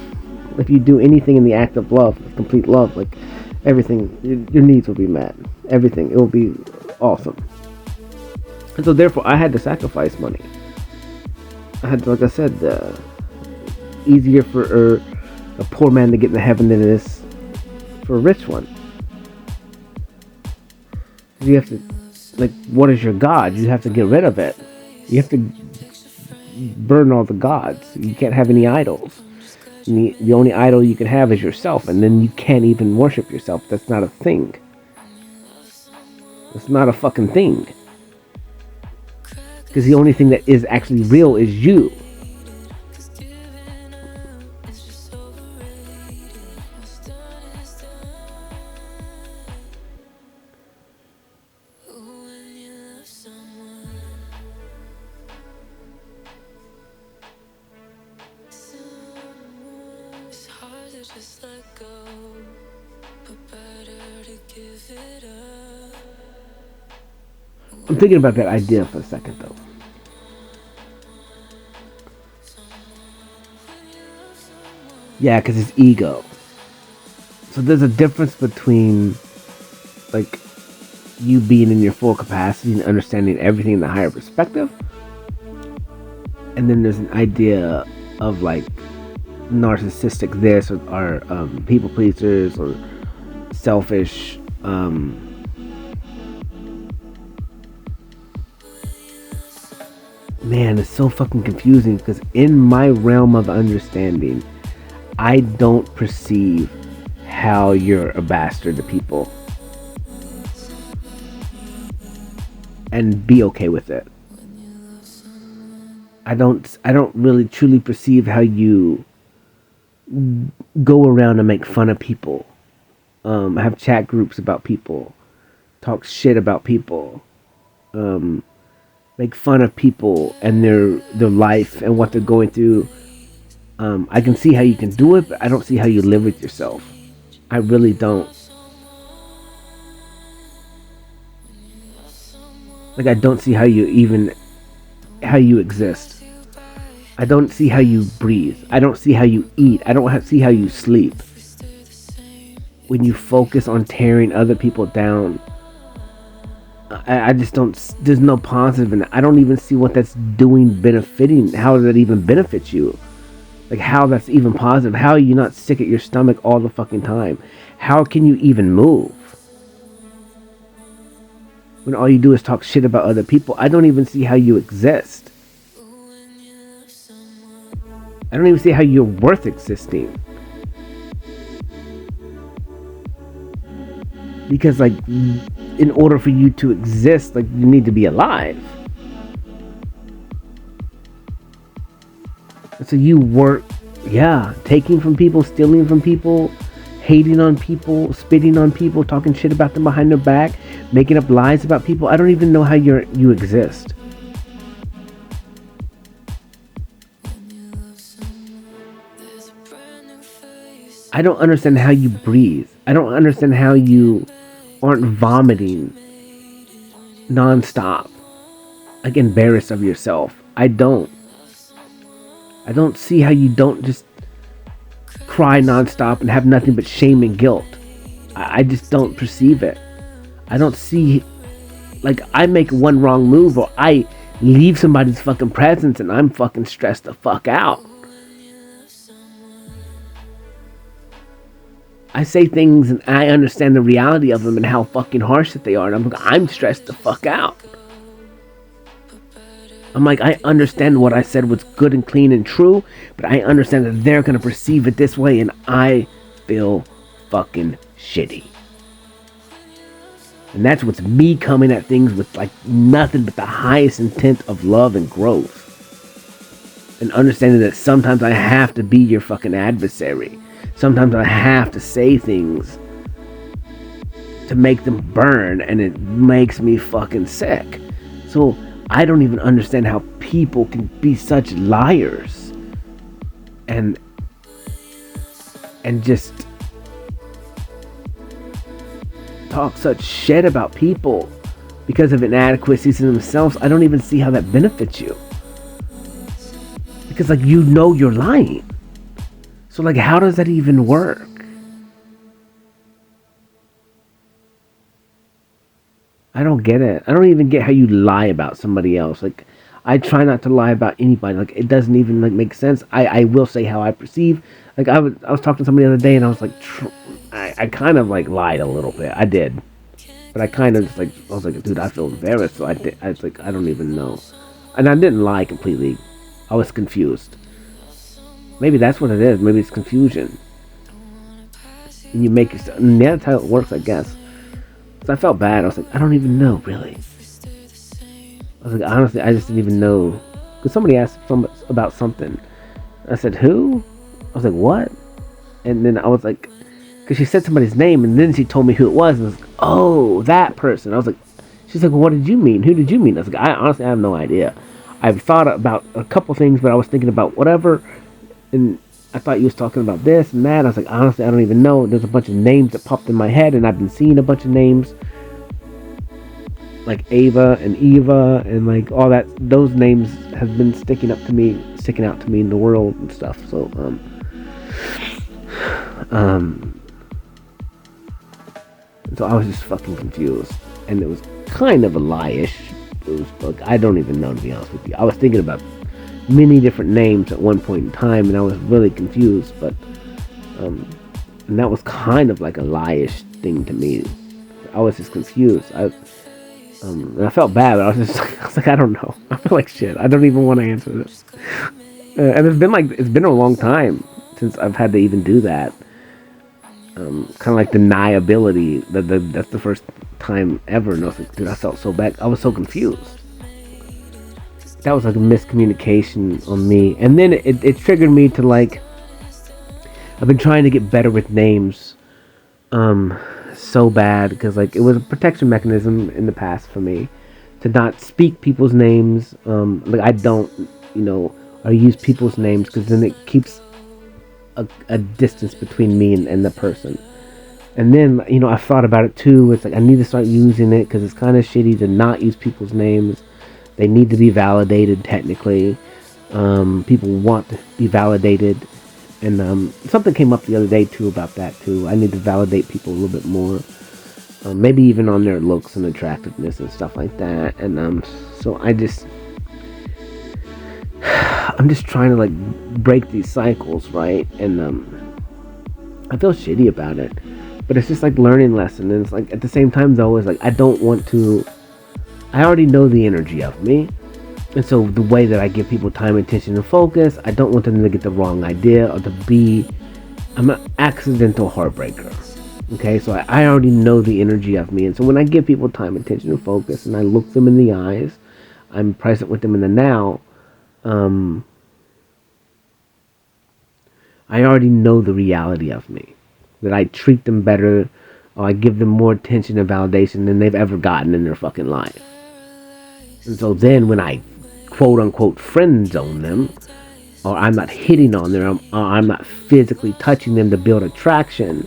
if you do anything in the act of love, of complete love. Like, everything, your needs will be met. Everything, it will be awesome. And so therefore, I had to sacrifice money. I had to, like I said, easier for a poor man to get into heaven than it is for a rich one. You have to, like, what is your God? You have to get rid of it. You have to burn all the gods. You can't have any idols. The only idol you can have is yourself, and then you can't even worship yourself. That's not a thing. It's not a fucking thing. Because the only thing that is actually real is you. Just let go, but better to give it up. I'm thinking about that idea for a second, though. Yeah, because it's ego. So there's a difference between, like, you being in your full capacity and understanding everything in the higher perspective, and then there's an idea of, like, narcissistic this, or people pleasers, or selfish. Man, it's so fucking confusing because in my realm of understanding, I don't perceive how you're a bastard to people, and be okay with it. I don't really truly perceive how you go around and make fun of people, have chat groups about people, talk shit about people, make fun of people and their life and what they're going through. I can see how you can do it, but I don't see how you live with yourself. I really don't. Like, I don't see how you exist. I don't see how you breathe. I don't see how you eat. I don't see how you sleep. when you focus on tearing other people down, I just don't. There's no positive in it. I don't even see what that's doing, benefiting. How that even benefits you? Like how that's even positive? How are you not sick at your stomach all the fucking time? How can you even move when all you do is talk shit about other people? I don't even see how you exist. I don't even see how you're worth existing. Because like, in order for you to exist, like you need to be alive. So you work, yeah, taking from people, stealing from people, hating on people, spitting on people, talking shit about them behind their back, making up lies about people. I don't even know how you exist. I don't understand how you breathe. I don't understand how you aren't vomiting nonstop, like embarrassed of yourself. I don't see how you don't just cry nonstop and have nothing but shame and guilt. I just don't perceive it. I don't see, like, I make one wrong move or I leave somebody's fucking presence and I'm fucking stressed the fuck out. I say things and I understand the reality of them and how fucking harsh that they are, and I'm stressed the fuck out. I'm like, I understand what I said was good and clean and true, but I understand that they're gonna perceive it this way, and I feel fucking shitty. And that's what's me coming at things with like nothing but the highest intent of love and growth. And understanding that sometimes I have to be your fucking adversary. Sometimes I have to say things to make them burn, and it makes me fucking sick. So I don't even understand how people can be such liars and just talk such shit about people because of inadequacies in themselves. I don't even see how that benefits you. Because like, you know you're lying. So like, how does that even work? I don't get it. I don't even get how you lie about somebody else. Like, I try not to lie about anybody. Like, it doesn't even like make sense. I will say how I perceive. Like, I was talking to somebody the other day, and I was like, I kind of like lied a little bit. I did, but I kind of just like, I was like, dude, I feel embarrassed. So I was like, I don't even know, and I didn't lie completely. I was confused. Maybe that's what it is. Maybe it's confusion. And you make yourself, and that's how it works, I guess. So I felt bad. I was like, I don't even know, really. I was like, honestly, I just didn't even know. Because somebody asked about something. I said, who? I was like, what? And then I was like, because she said somebody's name, and then she told me who it was. And I was like, oh, that person. I was like, she's like, well, what did you mean? Who did you mean? I was like, I honestly have no idea. I've thought about a couple things, but I was thinking about whatever. And I thought you was talking about this and that. I was like, honestly, I don't even know. There's a bunch of names that popped in my head, and I've been seeing a bunch of names like Ava and Eva and like all that. Those names have been sticking out to me in the world and stuff. So so I was just fucking confused, and it was kind of a lie-ish. It was like, I don't even know, to be honest with you. I was thinking about many different names at one point in time, and I was really confused, but and that was kind of like a lie-ish thing to me. I was just confused. And I felt bad, but I was like, I don't know. I feel like shit. I don't even want to answer this. And it's been a long time since I've had to even do that. Kind of like deniability. That's the first time ever. And I was like, dude, I felt so bad. I was so confused. That was like a miscommunication on me. And then it triggered me to like, I've been trying to get better with names. So bad, because like it was a protection mechanism in the past for me to not speak people's names. Like I don't, or use people's names, because then it keeps a distance between me and the person. And then I thought about it too. It's like I need to start using it, because it's kind of shitty to not use people's names. They need to be validated technically. People want to be validated, And something came up the other day too about that too. I need to validate people a little bit more, maybe even on their looks and attractiveness and stuff like that. And so I'm just trying to like break these cycles, right? And I feel shitty about it, but it's just like learning lesson. And it's like at the same time though, it's like I don't want to. I already know the energy of me. And so the way that I give people time, attention, and focus, I don't want them to get the wrong idea or to be, I'm an accidental heartbreaker. Okay, so I already know the energy of me. And so when I give people time, attention, and focus, and I look them in the eyes, I'm present with them in the now, I already know the reality of me. That I treat them better, or I give them more attention and validation than they've ever gotten in their fucking life. And so then when I quote unquote friend zone them, or I'm not hitting on them, or I'm not physically touching them to build attraction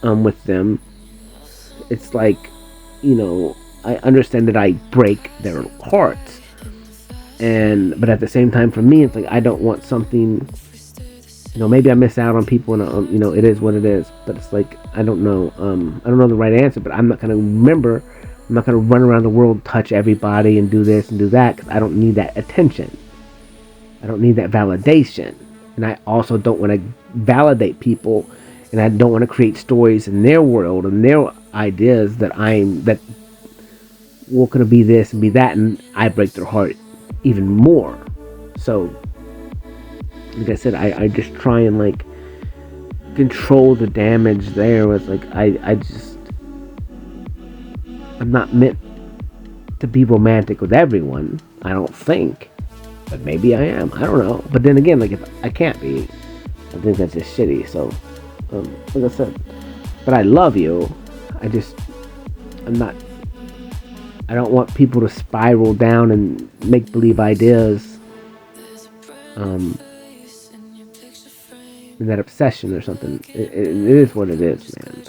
with them, it's like, I understand that I break their hearts. But at the same time, for me, it's like I don't want something, maybe I miss out on people, and it is what it is. But it's like I don't know the right answer. But I'm not gonna remember. I'm not gonna run around the world, touch everybody, and do this and do that, because I don't need that attention. I don't need that validation, and I also don't want to validate people, and I don't want to create stories in their world and their ideas that we're gonna be this and be that, and I break their heart even more. So, like I said, I just try and like control the damage there. With like I'm not meant to be romantic with everyone, I don't think. But maybe I am. I don't know. But then again, like if I can't be, I think that's just shitty. So, like I said, but I love you. I don't want people to spiral down and make believe ideas. In that obsession or something. It is what it is, man.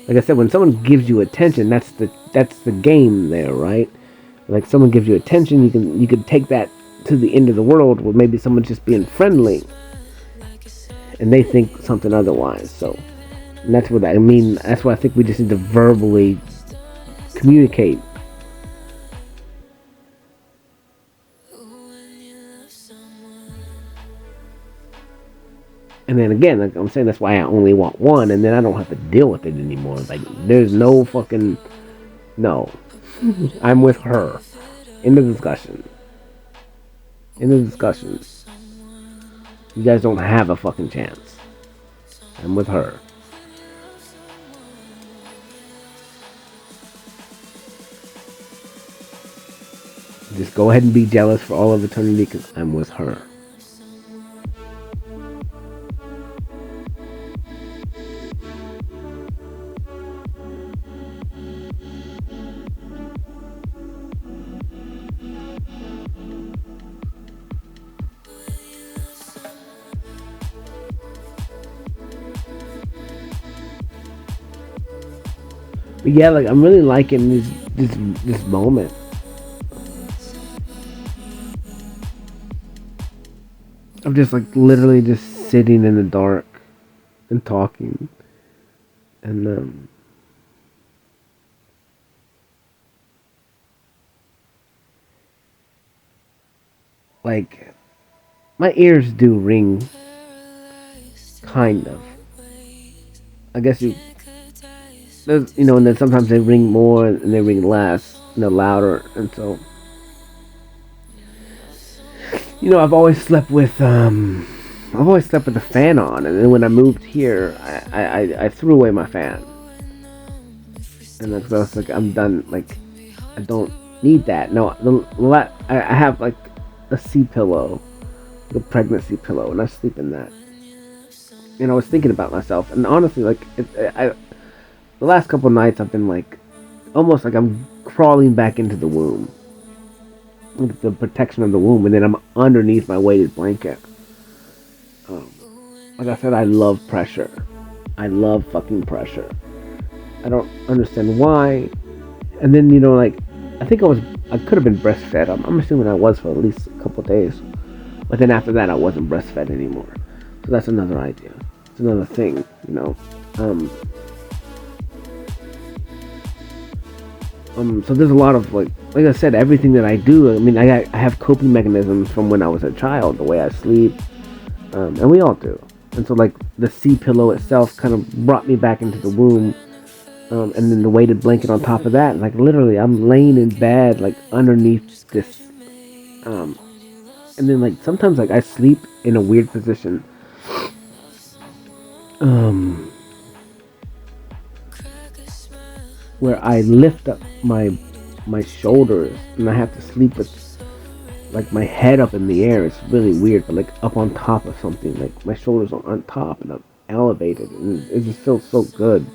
Like I said, when someone gives you attention, that's the game there, right? Like someone gives you attention, you can take that to the end of the world, where maybe someone's just being friendly, and they think something otherwise. So, and that's what I mean. That's why I think we just need to verbally communicate. And then again, like I'm saying, that's why I only want one, and then I don't have to deal with it anymore. Like, there's no fucking... No. I'm with her. End of discussion. End of discussion. You guys don't have a fucking chance. I'm with her. Just go ahead and be jealous for all of eternity, because I'm with her. But yeah, like I'm really liking this moment. I'm just like literally just sitting in the dark and talking, and like my ears do ring, kind of. I guess and then sometimes they ring more and they ring less, louder, and so, I've always slept with the fan on, and then when I moved here, I threw away my fan, and I was like, I'm done. Like, I don't need that. No, I have like a C pillow, a pregnancy pillow, and I sleep in that. And I was thinking about myself, and honestly, like, the last couple nights I've been like, almost like I'm crawling back into the womb. Like the protection of the womb, and then I'm underneath my weighted blanket. Like I said, I love pressure. I love fucking pressure. I don't understand why. And then, like, I think I could have been breastfed. I'm assuming I was for at least a couple of days. But then after that, I wasn't breastfed anymore. So that's another idea. It's another thing, you know. So there's a lot of like I said, everything that I do. I mean, I have coping mechanisms from when I was a child, the way I sleep, and we all do. And so like the sea pillow itself kind of brought me back into the womb, and then the weighted blanket on top of that. Like literally, I'm laying in bed like underneath this, and then like sometimes like I sleep in a weird position. Where I lift up my shoulders and I have to sleep with like my head up in the air. It's really weird, but like up on top of something. Like my shoulders are on top and I'm elevated, and it just feels so good.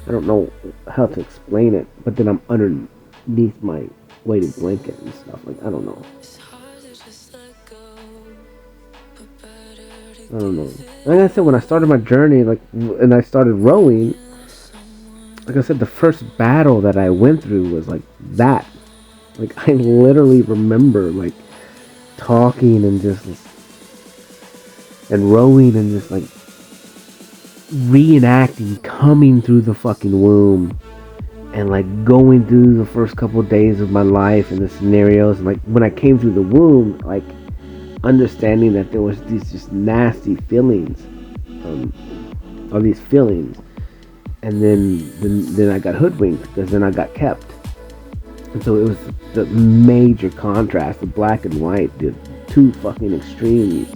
I don't know how to explain it, but then I'm underneath my weighted blanket and stuff. Like I don't know. I don't know. Like I said, when I started my journey, like, and I started rowing, like I said, the first battle that I went through was like that. Like I literally remember like talking and just and rowing and just like reenacting coming through the fucking womb and like going through the first couple of days of my life and the scenarios, and like when I came through the womb, like understanding that there was these just nasty feelings, or these feelings, and then I got hoodwinked because then I got kept, and so it was the major contrast, the black and white, the two fucking extremes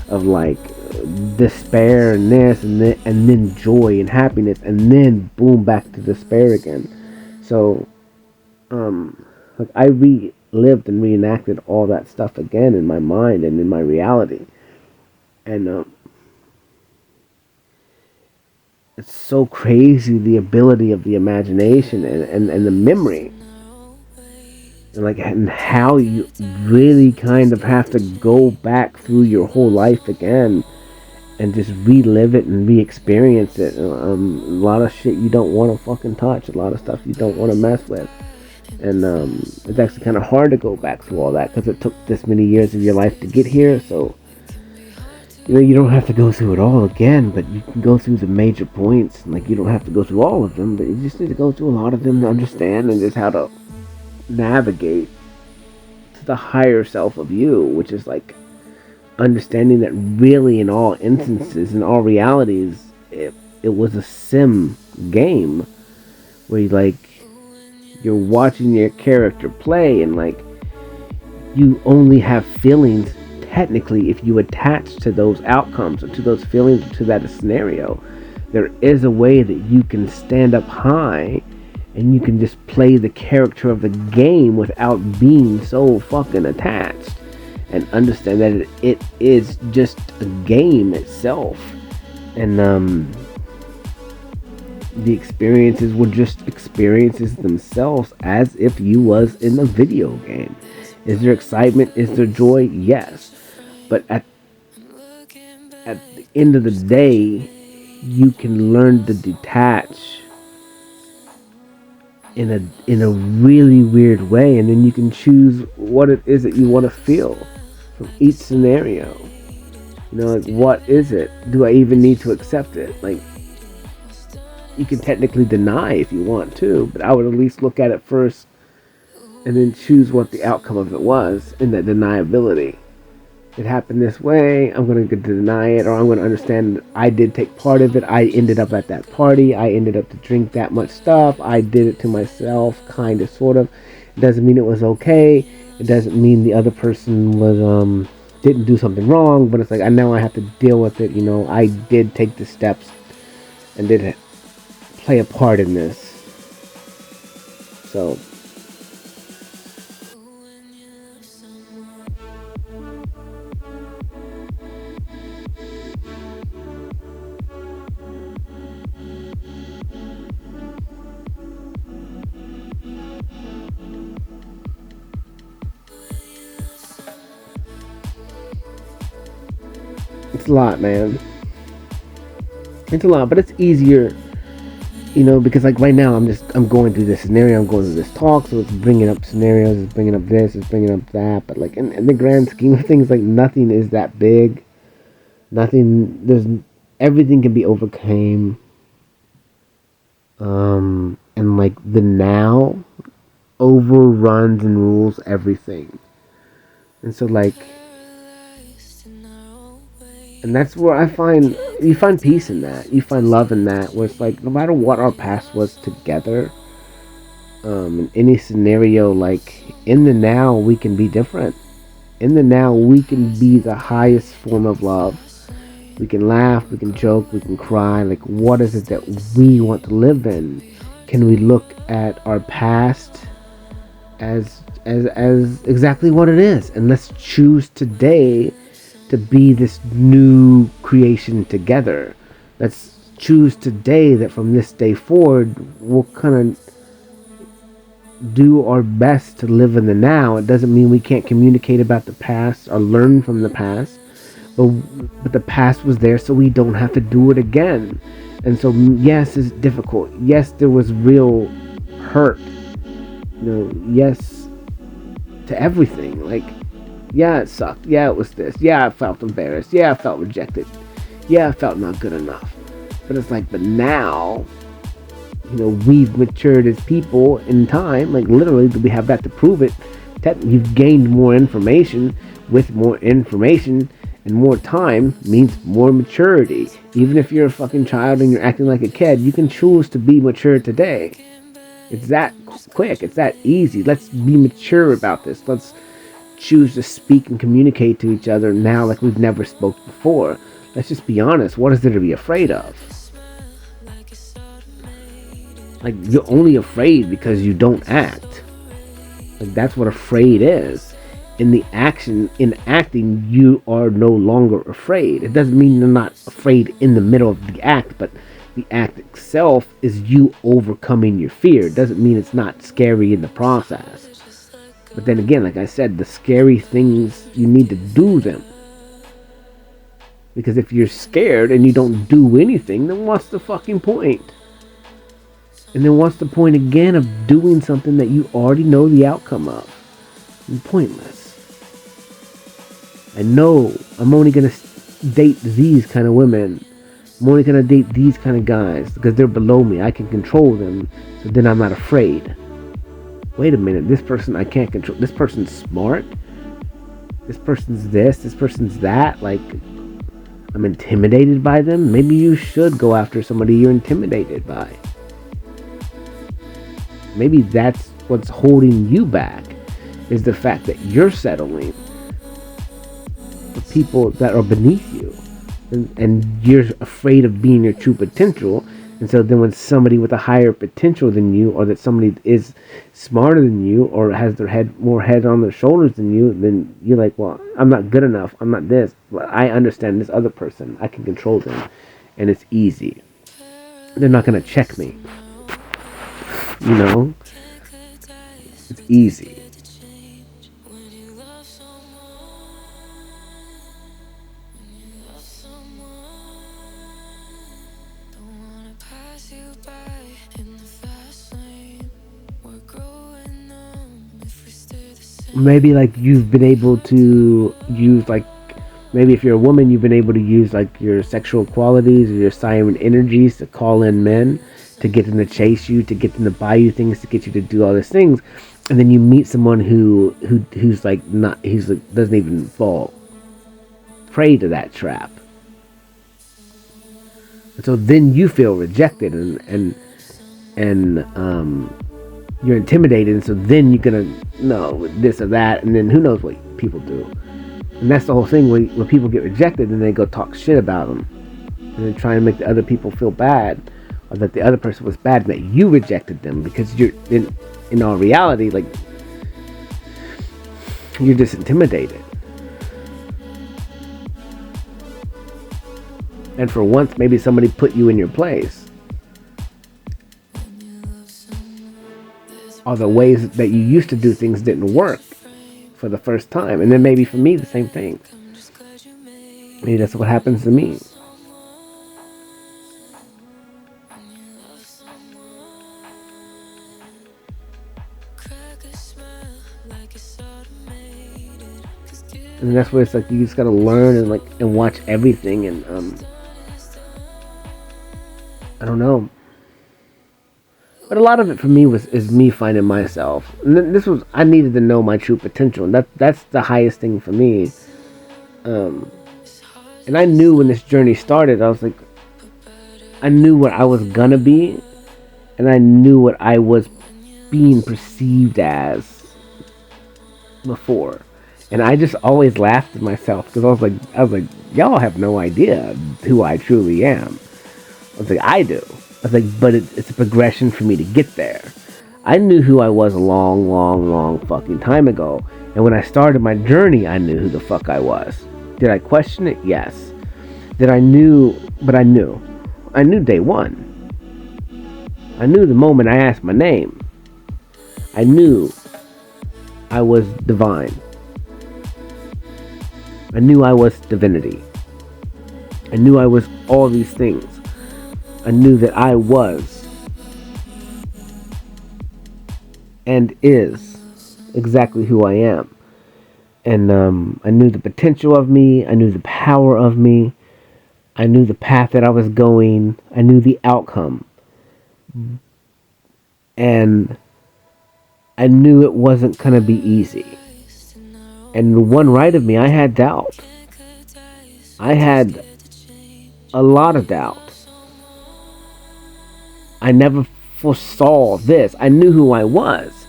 of like despair and this and then joy and happiness, and then boom, back to despair again. So like I relived and reenacted all that stuff again in my mind and in my reality, and it's so crazy, the ability of the imagination and the memory, and like and how you really kind of have to go back through your whole life again and just relive it and re-experience it. A lot of shit you don't want to fucking touch, a lot of stuff you don't want to mess with, and it's actually kind of hard to go back through all that because it took this many years of your life to get here. So you know, you don't have to go through it all again, but you can go through the major points. Like you don't have to go through all of them, but you just need to go through a lot of them to understand and just how to navigate to the higher self of you, which is like understanding that really in all instances, in all realities, it was a sim game where you like you're watching your character play, and like you only have feelings technically if you attach to those outcomes or to those feelings or to that scenario. There is a way that you can stand up high and you can just play the character of the game without being so fucking attached, and understand that it is just a game itself, and the experiences were just experiences themselves, as if you was in a video game. Is there excitement? Is there joy? Yes, but at the end of the day, you can learn to detach in a really weird way, and then you can choose what it is that you want to feel from each scenario. You know, like, what is it? Do I even need to accept it? Like, you can technically deny if you want to, but I would at least look at it first and then choose what the outcome of it was in that deniability. It happened this way, I'm going to deny it, or I'm going to understand I did take part of it. I ended up at that party. I ended up to drink that much stuff. I did it to myself, kind of, sort of. It doesn't mean it was okay. It doesn't mean the other person was didn't do something wrong, but it's like I know I have to deal with it. You know, I did take the steps and did play a part in this. So it's a lot, man. It's a lot, but it's easier, you know, because like right now I'm going through this scenario, I'm going through this talk, so it's bringing up scenarios, it's bringing up this, it's bringing up that, but like in the grand scheme of things, like nothing is that big, Everything can be overcame. And like the now overruns and rules everything. And so like, and that's where you find peace in that. You find love in that, where it's like no matter what our past was together, in any scenario, like in the now we can be different. In the now we can be the highest form of love. We can laugh, we can joke, we can cry. Like, what is it that we want to live in? Can we look at our past as exactly what it is, and let's choose today to be this new creation together. Let's choose today that from this day forward we'll kind of do our best to live in the now. It doesn't mean we can't communicate about the past or learn from the past, but the past was there so we don't have to do it again. And so yes, it's difficult. Yes, there was real hurt. Yes to everything. Like, yeah, it sucked. Yeah, it was this. Yeah, I felt embarrassed. Yeah, I felt rejected. Yeah, I felt not good enough. But it's like, but now, we've matured as people in time. Like, literally, we have that to prove it. You've gained more information. With more information and more time means more maturity. Even if you're a fucking child and you're acting like a kid, you can choose to be mature today. It's that quick. It's that easy. Let's be mature about this. Let's choose to speak and communicate to each other now like we've never spoke before. Let's just be honest. What is there to be afraid of? Like, you're only afraid because you don't act. Like, that's what afraid is. In acting, you are no longer afraid. It doesn't mean you're not afraid in the middle of the act, but the act itself is you overcoming your fear. It doesn't mean it's not scary in the process. But then again, like I said, the scary things, you need to do them. Because if you're scared and you don't do anything, then what's the fucking point? And then what's the point again of doing something that you already know the outcome of? It's pointless. I know I'm only going to date these kind of women. I'm only going to date these kind of guys because they're below me. I can control them, so then I'm not afraid. Wait a minute, this person I can't control. This person's smart. This person's this person's that. Like, I'm intimidated by them. Maybe you should go after somebody you're intimidated by. Maybe that's what's holding you back, is the fact that you're settling for people that are beneath you. And you're afraid of being your true potential. And so then when somebody with a higher potential than you, or that somebody is smarter than you, or has more head on their shoulders than you, then you're like, well, I'm not good enough. I'm not this. But I understand this other person. I can control them. And it's easy. They're not going to check me. It's easy. Maybe like you've been able to use, like, maybe if you're a woman, you've been able to use like your sexual qualities or your siren energies to call in men, to get them to chase you, to get them to buy you things, to get you to do all these things. And then you meet someone who's like not, he's like, doesn't even fall prey to that trap. And so then you feel rejected and you're intimidated, and so then you're gonna know this or that, and then who knows what people do. And that's the whole thing, when people get rejected, then they go talk shit about them, and then try and make the other people feel bad, or that the other person was bad, that you rejected them, because you're in all reality, like, you're just intimidated. And for once, maybe somebody put you in your place. Or the ways that you used to do things didn't work for the first time. And then maybe for me, the same thing. Maybe that's what happens to me. And that's where it's like you just gotta learn and watch everything, and I don't know. But a lot of it for me is me finding myself. And this was, I needed to know my true potential, and that's the highest thing for me. And I knew when this journey started, I was like, I knew what I was gonna be, and I knew what I was being perceived as before. And I just always laughed at myself because I was like, y'all have no idea who I truly am. I was like, I do. I was like, but it's a progression for me to get there. I knew who I was a long, long, long fucking time ago. And when I started my journey, I knew who the fuck I was. Did I question it? Yes. Did I knew? But I knew. I knew day one. I knew the moment I asked my name. I knew I was divine. I knew I was divinity. I knew I was all these things. I knew that I was and is exactly who I am. And I knew the potential of me. I knew the power of me. I knew the path that I was going. I knew the outcome. And I knew it wasn't going to be easy. And the one right of me, I had doubt. I had a lot of doubt. I never foresaw this. I knew who I was,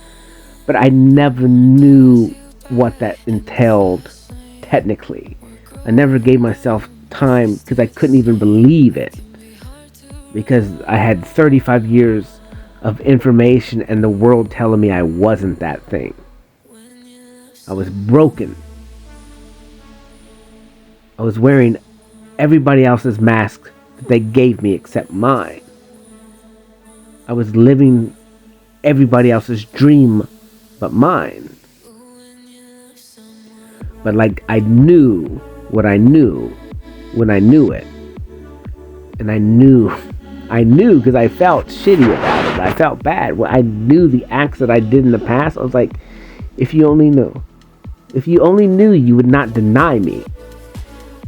but I never knew what that entailed technically. I never gave myself time because I couldn't even believe it. Because I had 35 years of information and the world telling me I wasn't that thing. I was broken. I was wearing everybody else's mask that they gave me except mine. I was living everybody else's dream but mine. But I knew what I knew when I knew it. And I knew because I felt shitty about it. I felt bad. When I knew the acts that I did in the past, I was like, if you only knew. If you only knew, you would not deny me.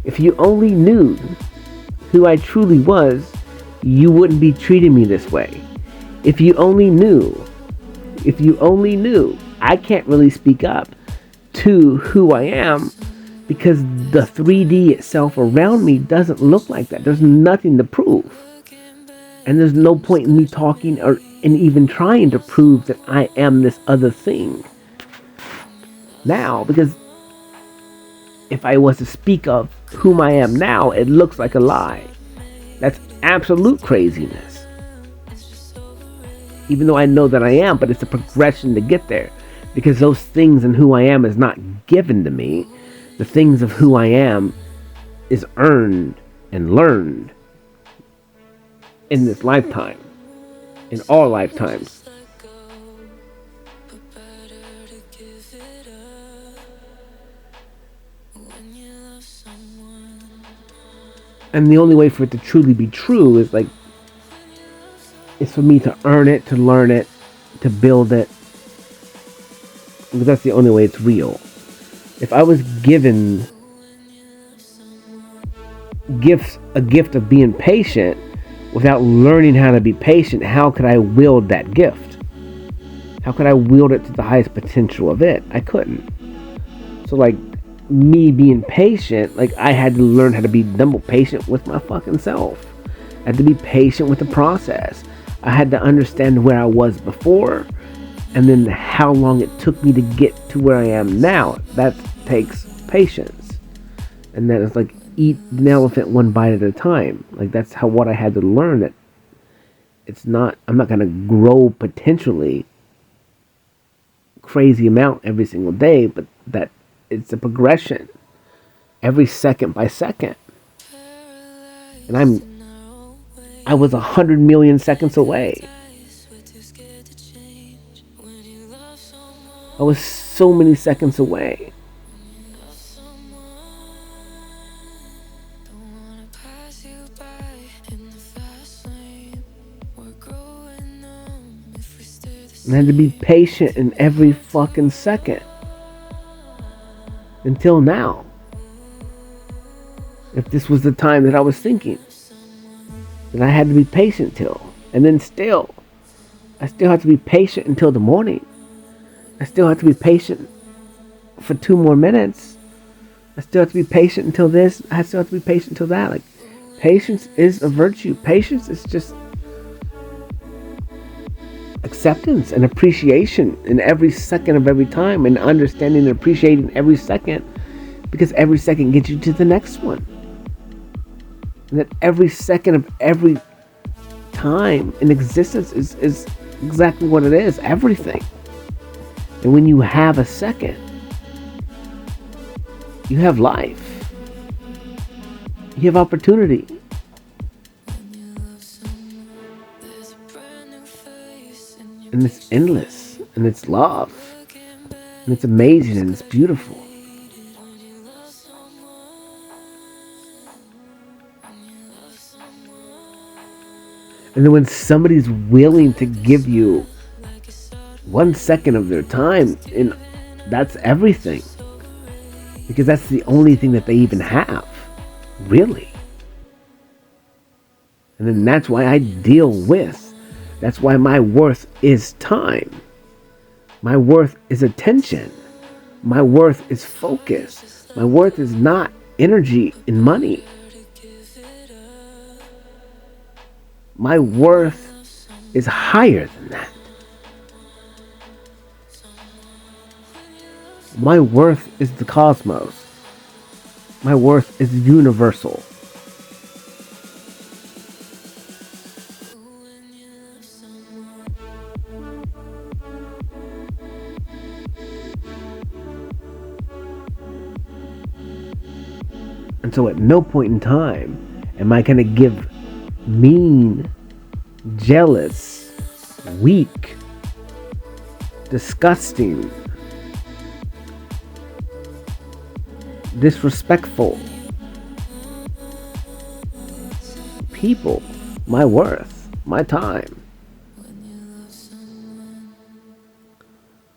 If you only knew who I truly was, you wouldn't be treating me this way. If you only knew, I can't really speak up to who I am because the 3D itself around me doesn't look like that. There's nothing to prove. And there's no point in me talking or in even trying to prove that I am this other thing. Now, because if I was to speak of whom I am now, it looks like a lie. That's absolute craziness. Even though I know that I am, but it's a progression to get there. Because those things and who I am is not given to me. The things of who I am is earned and learned in this lifetime. In all lifetimes. And the only way for it to truly be true is for me to earn it, to learn it, to build it. Because that's the only way it's real. If I was given a gift of being patient without learning how to be patient, how could I wield that gift? How could I wield it to the highest potential of it? I couldn't. So me being patient, I had to learn how to be patient with my fucking self. I had to be patient with the process. I had to understand where I was before and then how long it took me to get to where I am now. That takes patience. And then it's eat an elephant one bite at a time. That's what I had to learn, that I'm not going to grow potentially crazy amount every single day, but that it's a progression every second by second. And I was 100 million seconds away. I was so many seconds away. And I had to be patient in every fucking second. until now. If this was the time that I was thinking, that I had to be patient till. And then still, I still have to be patient until the morning. I still have to be patient for 2 more minutes. I still have to be patient until this. I still have to be patient until that. Like, patience is a virtue. Patience is just acceptance and appreciation in every second of every time, and understanding and appreciating every second, because every second gets you to the next one. And that every second of every time in existence is exactly what it is, everything. And when you have a second, you have life, you have opportunity. And it's endless, and it's love, and it's amazing, and it's beautiful. And then when somebody's willing to give you 1 second of their time, and that's everything, because that's the only thing that they even have, really. And then that's why I deal with. That's why my worth is time. My worth is attention. My worth is focus. My worth is not energy and money. My worth is higher than that. My worth is the cosmos. My worth is universal. And so at no point in time am I going to give mean, jealous, weak, disgusting, disrespectful people my worth, my time.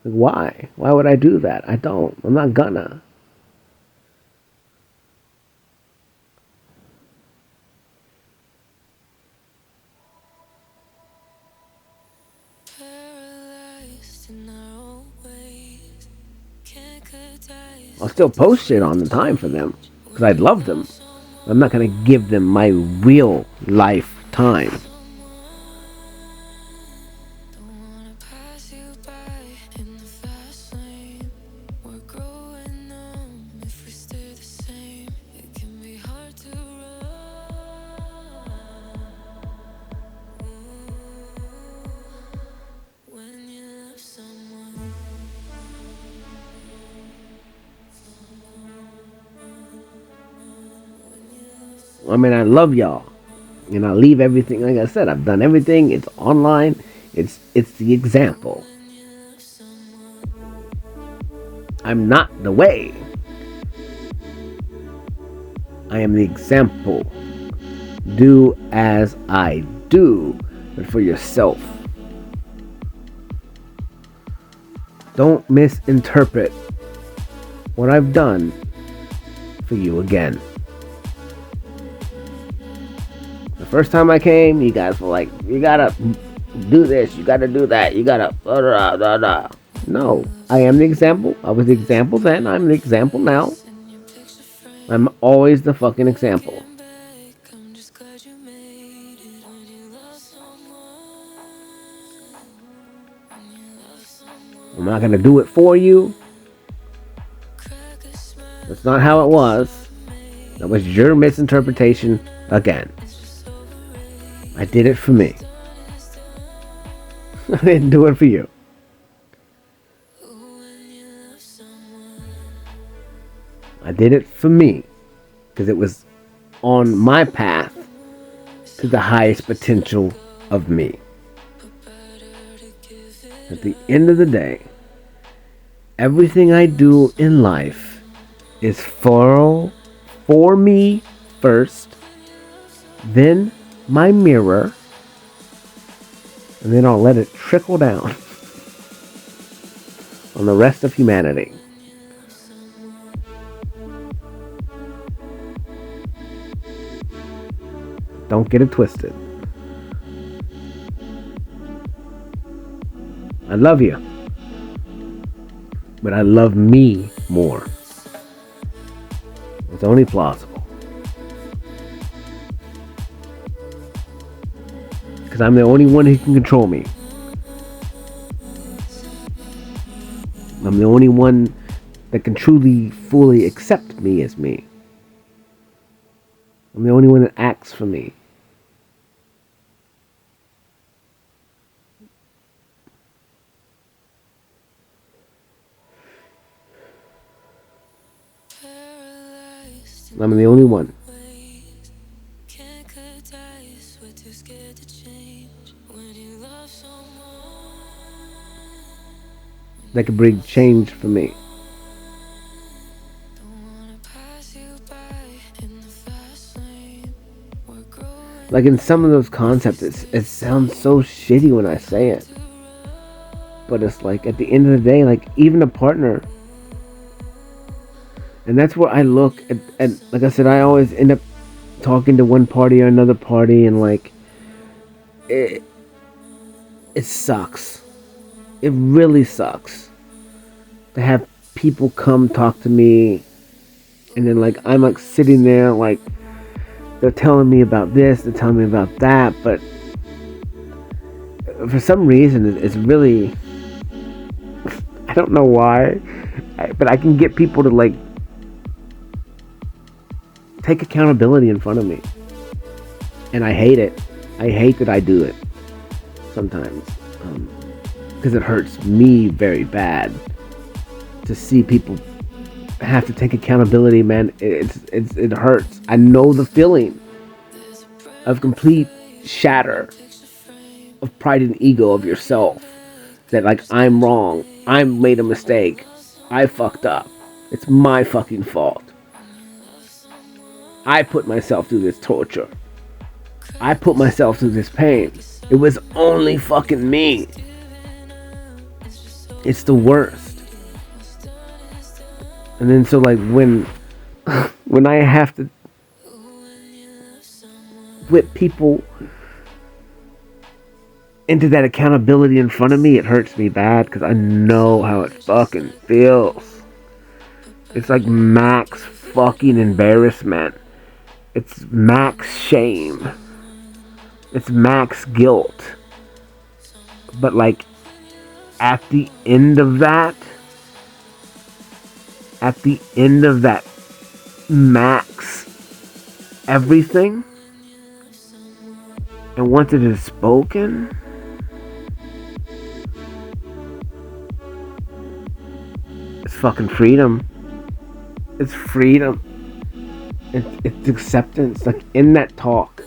Like, why? Why would I do that? I don't. I'm not gonna. I'll still post shit on the time for them, because I love them. I'm not going to give them my real life time. I mean, I love y'all, and I leave everything. Like I said, I've done everything. It's online. It's the example. I'm not the way. I am the example. Do as I do, but for yourself. Don't misinterpret what I've done for you again. The first time I came, you guys were like, you gotta do this, you gotta do that, you gotta blah, blah, blah, blah. No, I am the example. I was the example then, I'm the example now. I'm always the fucking example. I'm not gonna do it for you. That's not how it was. That was your misinterpretation again. I did it for me. I didn't do it for you. I did it for me, because it was on my path to the highest potential of me. At the end of the day, everything I do in life is for me first, then my mirror, and then I'll let it trickle down on the rest of humanity. Don't get it twisted. I love you. But I love me more. It's only plausible. Because I'm the only one who can control me. I'm the only one that can truly, fully accept me as me. I'm the only one that acts for me. I'm the only one. That could bring change for me. Like in some of those concepts, it sounds so shitty when I say it. But it's like at the end of the day, like even a partner. And that's where I look at like I said, I always end up talking to one party or another party, and like it sucks. It really sucks to have people come talk to me, and then like I'm like sitting there like they're telling me about this, they're telling me about that, but for some reason it's really, I don't know why, but I can get people to like take accountability in front of me, and I hate it. I hate that I do it sometimes, because it hurts me very bad to see people have to take accountability, man. It hurts. I know the feeling of complete shatter of pride and ego of yourself, that like I'm wrong, I made a mistake, I fucked up, it's my fucking fault, I put myself through this torture, I put myself through this pain, it was only fucking me. It's the worst. And then so like when I have to whip people into that accountability in front of me, it hurts me bad because I know how it fucking feels. It's like max fucking embarrassment. It's max shame. It's max guilt. But like at the end of that max everything, and once it is spoken, it's fucking freedom. It's freedom. It's acceptance. Like in that talk,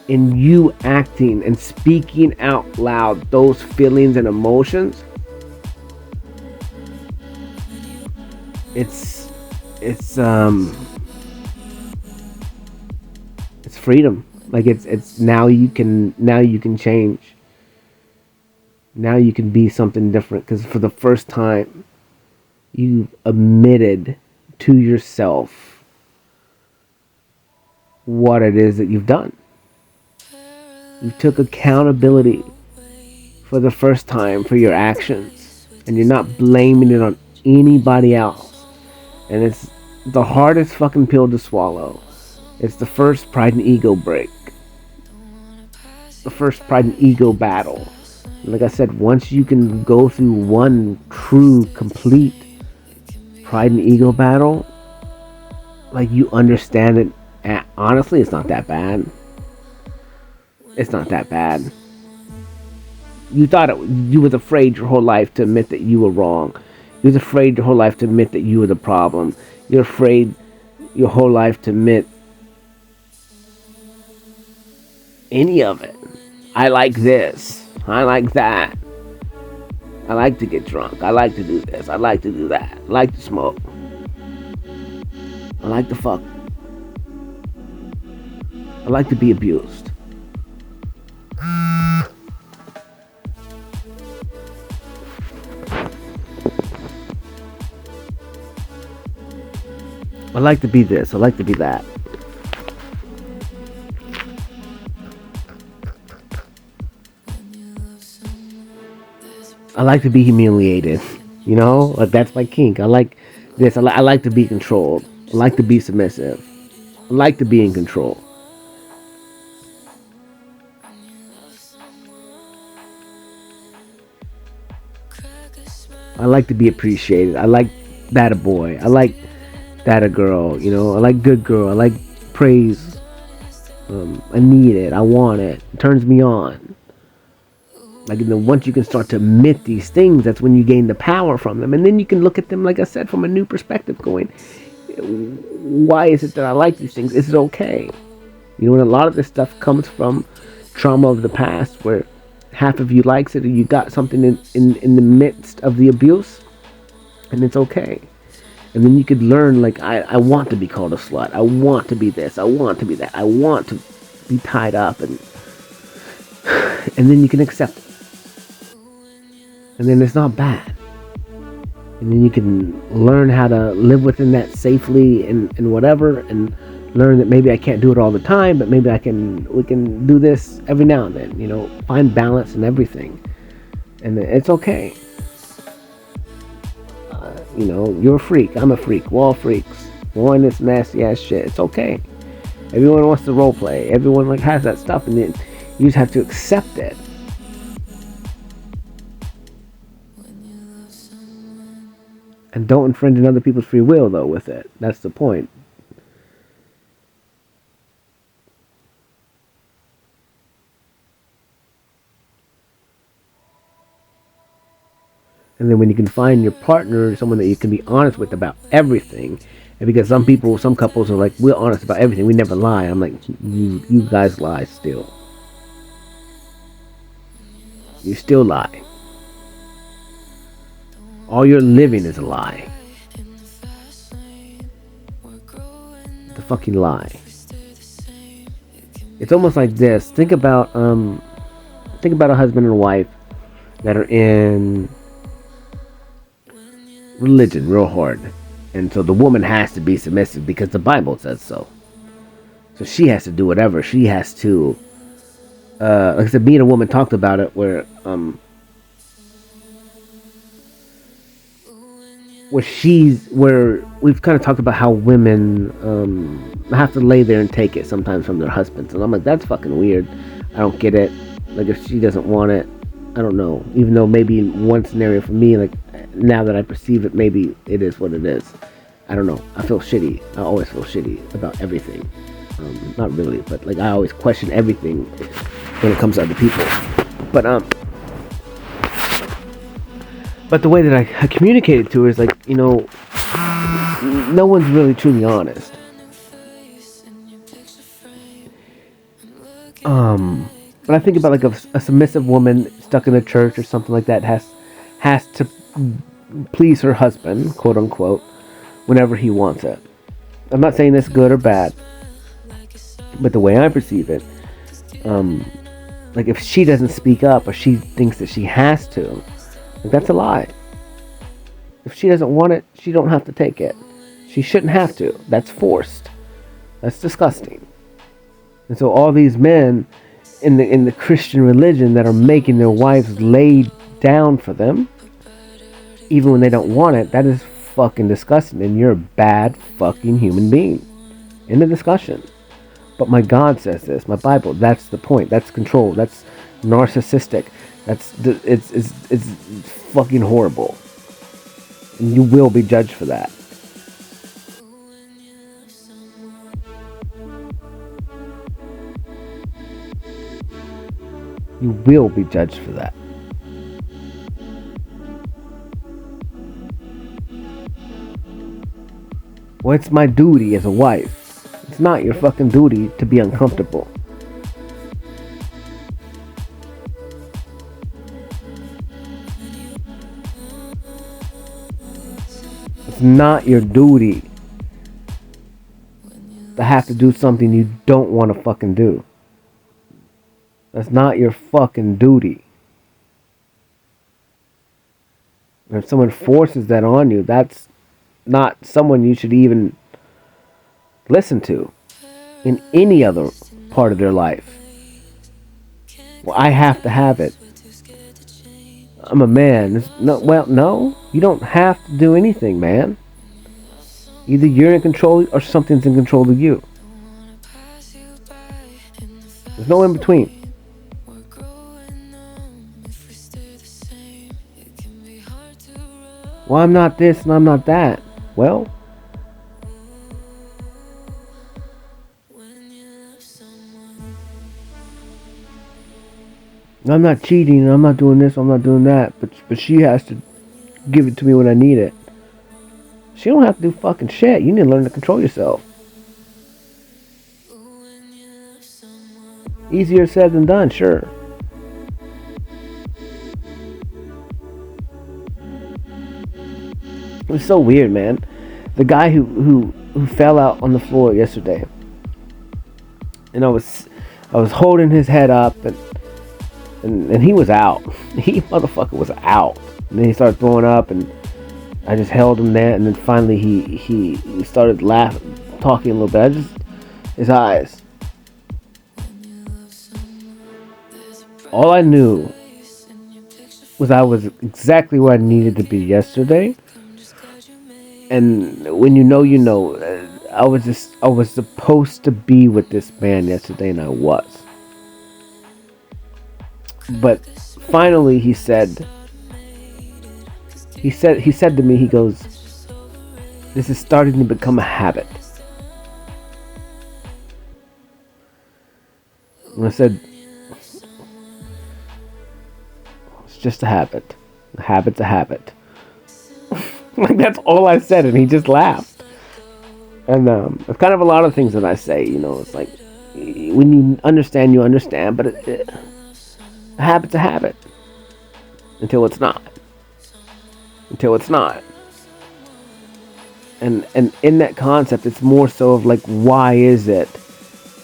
in you acting and speaking out loud those feelings and emotions, it's freedom. Like it's now you can change. Now you can be something different, because for the first time you've admitted to yourself what it is that you've done. You took accountability for the first time for your actions, and you're not blaming it on anybody else. And it's the hardest fucking pill to swallow. It's the first pride and ego break. The first pride and ego battle. Like I said, once you can go through one true, complete pride and ego battle, like you understand it. And honestly, it's not that bad. It's not that bad. You thought you was afraid your whole life to admit that you were wrong. You was afraid your whole life to admit that you were the problem. You're afraid your whole life to admit any of it. I like this. I like that. I like to get drunk. I like to do this. I like to do that. I like to smoke. I like to fuck. I like to be abused. I like to be this. I like to be that. I like to be humiliated. You know, like that's my kink. I like this. I like to be controlled. I like to be submissive. I like to be in control. I like to be appreciated. I like that a boy. I like that a girl. You know, I like good girl. I like praise. I need it. I want it. It turns me on. Like, once you can start to admit these things, that's when you gain the power from them, and then you can look at them, like I said, from a new perspective. Going, why is it that I like these things? Is it okay? You know, and a lot of this stuff comes from trauma of the past, where half of you likes it, or you got something in the midst of the abuse, and it's okay. And then you could learn, like, I want to be called a slut. I want to be this. I want to be that. I want to be tied up, and then you can accept it. And then it's not bad. And then you can learn how to live within that safely and whatever, and learn that maybe I can't do it all the time, but maybe we can do this every now and then, you know, find balance in everything. And it's okay. You know, you're a freak, I'm a freak, we're all freaks. We're in this nasty ass shit. It's okay. Everyone wants to role play. Everyone like has that stuff, and then you just have to accept it. And don't infringe on other people's free will, though, with it. That's the point. And then when you can find your partner, someone that you can be honest with about everything, and because some couples are like, we're honest about everything, we never lie. I'm like, you guys lie still. You still lie. All your living is a lie. It's a fucking lie. It's almost like this. Think about a husband and a wife that are in religion real hard, and so the woman has to be submissive because the Bible says so. So she has to do whatever. She has to. Like I said, me and a woman talked about it where we've kind of talked about how women have to lay there and take it sometimes from their husbands, and I'm like, that's fucking weird. I don't get it. Like, if she doesn't want it, I don't know. Even though maybe in one scenario for me, like, now that I perceive it, maybe it is what it is. I don't know. I feel shitty. I always feel shitty about everything. Not really, but like I always question everything when it comes to other people. But the way that I communicate it to her is like, you know, no one's really truly honest. But I think about like a submissive woman stuck in a church or something like that has to please her husband, quote unquote, whenever he wants it. I'm not saying this good or bad, but the way I perceive it, like if she doesn't speak up or she thinks that she has to, like that's a lie. If she doesn't want it, she don't have to take it. She shouldn't have to. That's forced. That's disgusting. And so all these men in the Christian religion that are making their wives lay down for them, even when they don't want it, that is fucking disgusting, and you're a bad fucking human being. In the discussion. But my God says this, my Bible, that's the point. That's control. That's narcissistic. It's fucking horrible. And you will be judged for that. You will be judged for that. What's my duty as a wife? It's not your fucking duty to be uncomfortable. It's not your duty to have to do something you don't want to fucking do. That's not your fucking duty. And if someone forces that on you, that's not someone you should even listen to in any other part of their life. Well, I have to have it. I'm a man. No, you don't have to do anything, man. Either you're in control or something's in control of you. There's no in between. Well, I'm not this and I'm not that. Well, I'm not cheating, I'm not doing this, I'm not doing that, but she has to give it to me when I need it. She don't have to do fucking shit. You need to learn to control yourself. Easier said than done, sure. It was so weird, man. The guy who fell out on the floor yesterday, and I was holding his head up, and he was out. He motherfucker was out. And then he started throwing up, and I just held him there, and then finally he started laughing, talking a little bit. His eyes. All I knew was I was exactly where I needed to be yesterday. And when you know, you know. I was supposed to be with this man yesterday, and I was. But finally, he said to me, he goes, "This is starting to become a habit." And I said, "It's just a habit. A habit's a habit." Like, that's all I said, and he just laughed. And it's kind of a lot of things that I say, you know. It's like, when you understand, but a habit's a habit until it's not. And in that concept, it's more so of like, why is it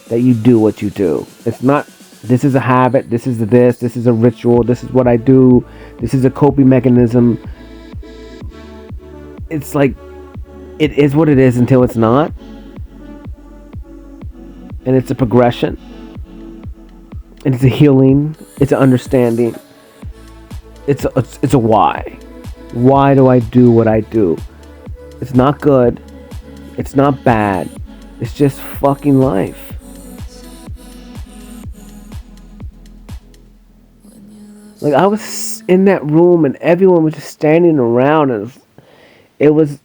that you do what you do? It's not, this is a habit, this is a ritual, this is what I do, this is a coping mechanism. It's like, it is what it is until it's not. And it's a progression. And it's a healing. It's an understanding. It's a why. Why do I do what I do? It's not good. It's not bad. It's just fucking life. Like, I was in that room and everyone was just standing around, and it was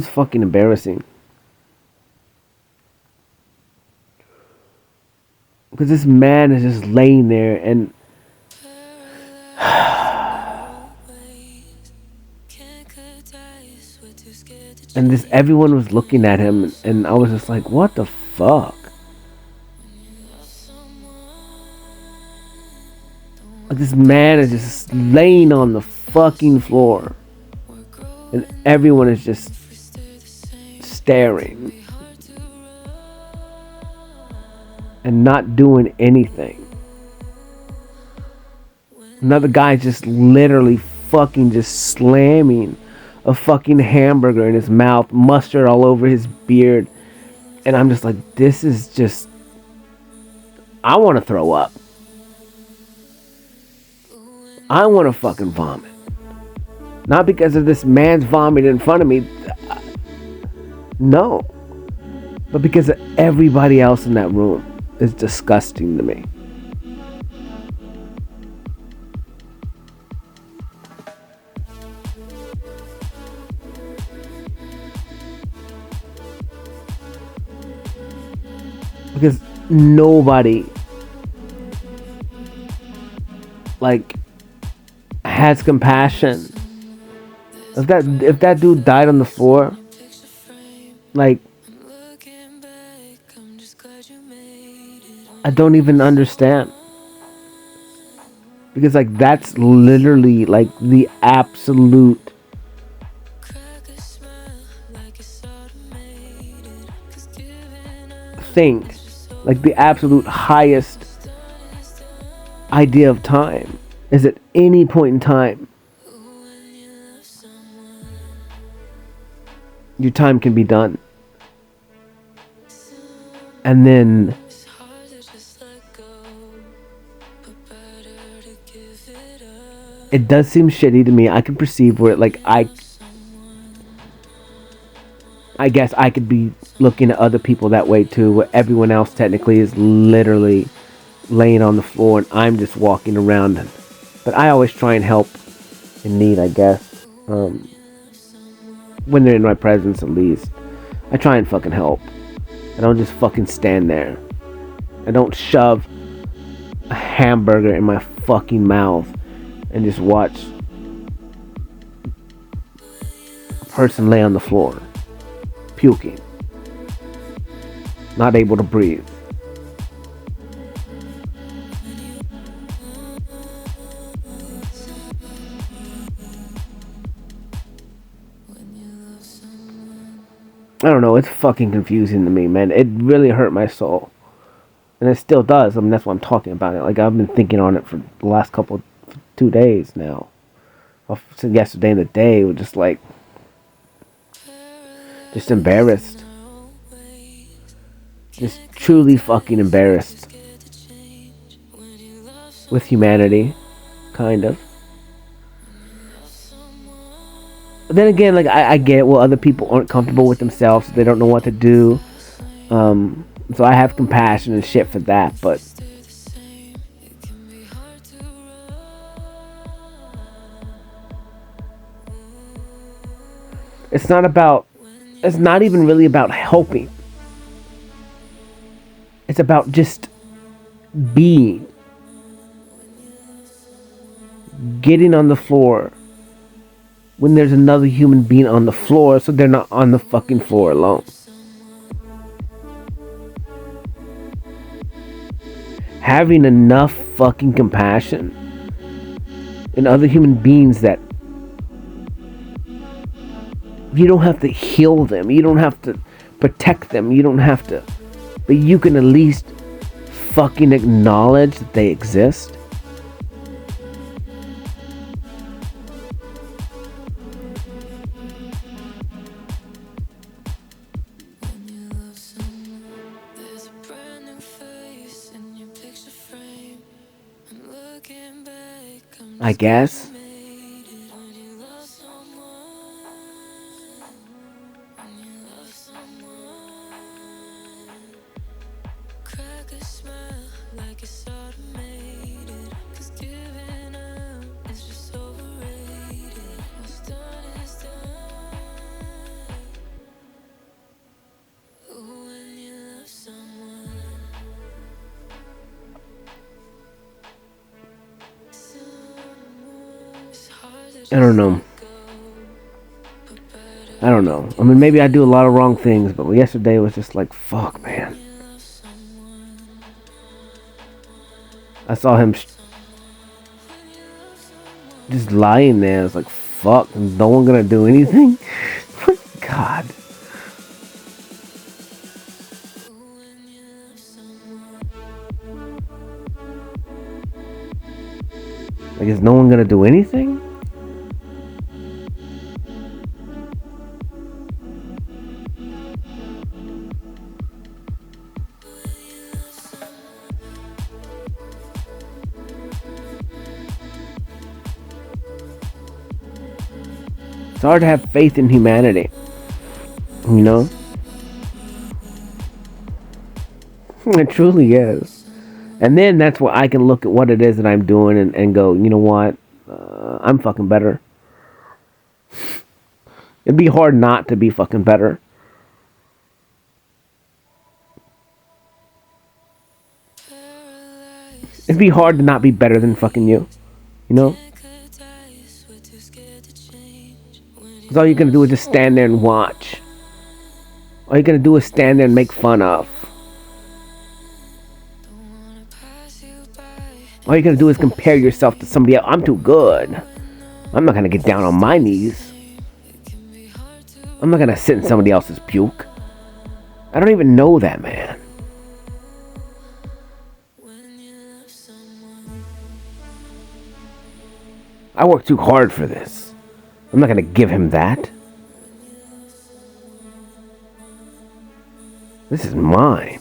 fucking embarrassing. Because this man is just laying there, and everyone was looking at him, and I was just like, what the fuck? Like, this man is just laying on the fucking floor, and everyone is just staring and not doing anything. Another guy just literally fucking just slamming a fucking hamburger in his mouth, mustard all over his beard. And I'm just like, this is just, I want to throw up. I want to fucking vomit. Not because of this man's vomit in front of me. No. But because of everybody else in that room is disgusting to me. Because nobody like has compassion. If that dude died on the floor, like, I don't even understand. Because, like, that's literally like the absolute thing, like the absolute highest idea of time is at any point in time your time can be done, and then it does seem shitty to me. I can perceive where, like, I guess I could be looking at other people that way too, where everyone else technically is literally laying on the floor and I'm just walking around. But I always try and help in need, I guess. When they're in my presence, at least. I try and fucking help. I don't just fucking stand there. I don't shove a hamburger in my fucking mouth and just watch a person lay on the floor, puking, not able to breathe. I don't know, it's fucking confusing to me, man. It really hurt my soul. And it still does. I mean, that's why I'm talking about it. Like, I've been thinking on it for the last 2 days now. Since yesterday and the day, was just like, just embarrassed. Just truly fucking embarrassed. With humanity, kind of. But then again, like, I get it. Well, other people aren't comfortable with themselves. They don't know what to do. So I have compassion and shit for that. But it's not even really about helping. It's about just being. Getting on the floor when there's another human being on the floor, so they're not on the fucking floor alone. Having enough fucking compassion in other human beings that you don't have to heal them, you don't have to protect them, you don't have to, but you can at least fucking acknowledge that they exist. I guess. I don't know. I mean, maybe I do a lot of wrong things, but yesterday was just like, fuck, man. I saw him just lying there. It's like, fuck, is no one gonna do anything? God. Like, is no one gonna do anything? It's hard to have faith in humanity, you know? It truly is. And then that's where I can look at what it is that I'm doing and go, you know what? I'm fucking better. It'd be hard not to be fucking better. It'd be hard to not be better than fucking you, you know? Because all you're going to do is just stand there and watch. All you're going to do is stand there and make fun of. All you're going to do is compare yourself to somebody else. I'm too good. I'm not going to get down on my knees. I'm not going to sit in somebody else's puke. I don't even know that man. I worked too hard for this. I'm not going to give him that. This is mine.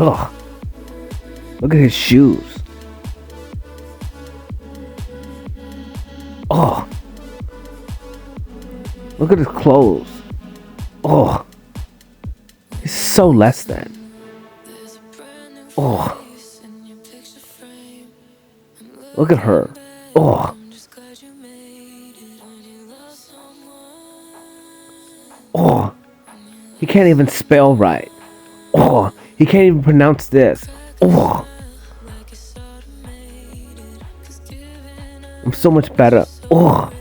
Ugh. Look at his shoes. Oh. Look at his clothes. Oh. He's so less than. Oh. Look at her. Oh. Oh. He can't even spell right. Oh. He can't even pronounce this. Oh. I'm so much better. Oh.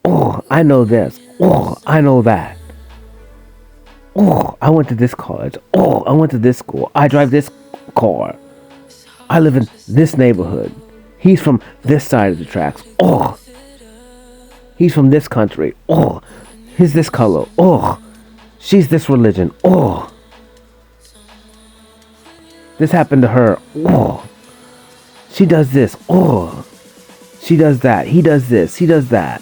Oh, I know this. Oh, I know that. Oh, I went to this college. Oh, I went to this school. I drive this car. I live in this neighborhood. He's from this side of the tracks. Oh, he's from this country. Oh, he's this color. Oh, she's this religion. Oh, this happened to her. Oh, she does this. Oh, she does that. He does this. He does that.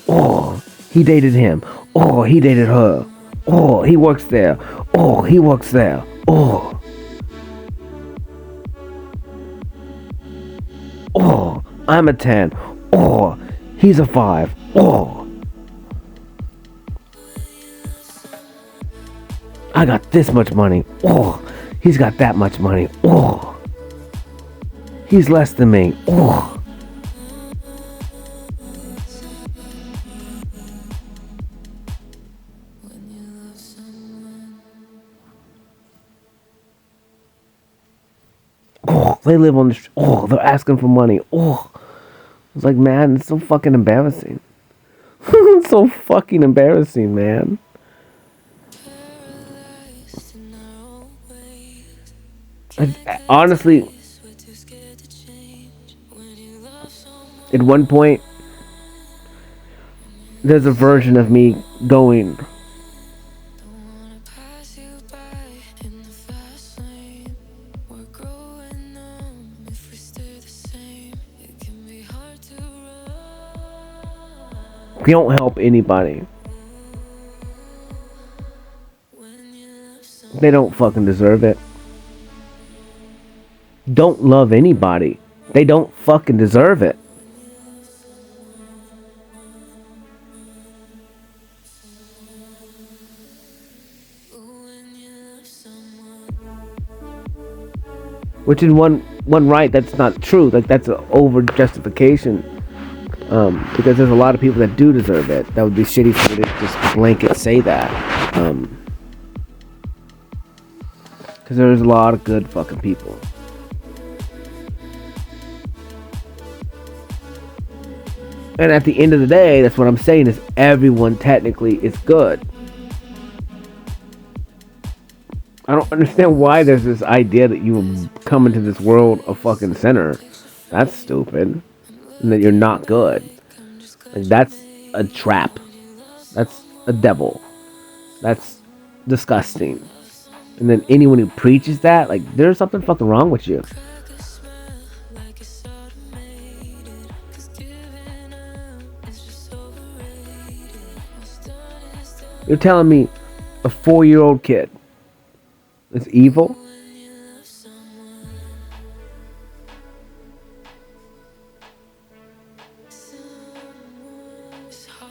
Oh, he dated him. Oh, he dated her. Oh, he works there. Oh, he works there. Oh. Oh, I'm a 10. Oh, he's a 5. Oh. I got this much money. Oh, he's got that much money. Oh. He's less than me. Oh. Oh, they live on the street. Oh, they're asking for money. Oh, it's like, man, it's so fucking embarrassing. It's so fucking embarrassing, man. Honestly, at one point, there's a version of me going, we don't help anybody. They don't fucking deserve it. Don't love anybody. They don't fucking deserve it. Which in one right, that's not true. Like, that's an over justification. Because there's a lot of people that do deserve it. That would be shitty for me to just blanket say that. Because there's a lot of good fucking people. And at the end of the day, that's what I'm saying, is everyone technically is good. I don't understand why there's this idea that you come into this world a fucking sinner. That's stupid. And that you're not good. Like, that's a trap. That's a devil. That's disgusting. And then anyone who preaches that, like, there's something fucking wrong with you. You're telling me a 4-year-old kid is evil?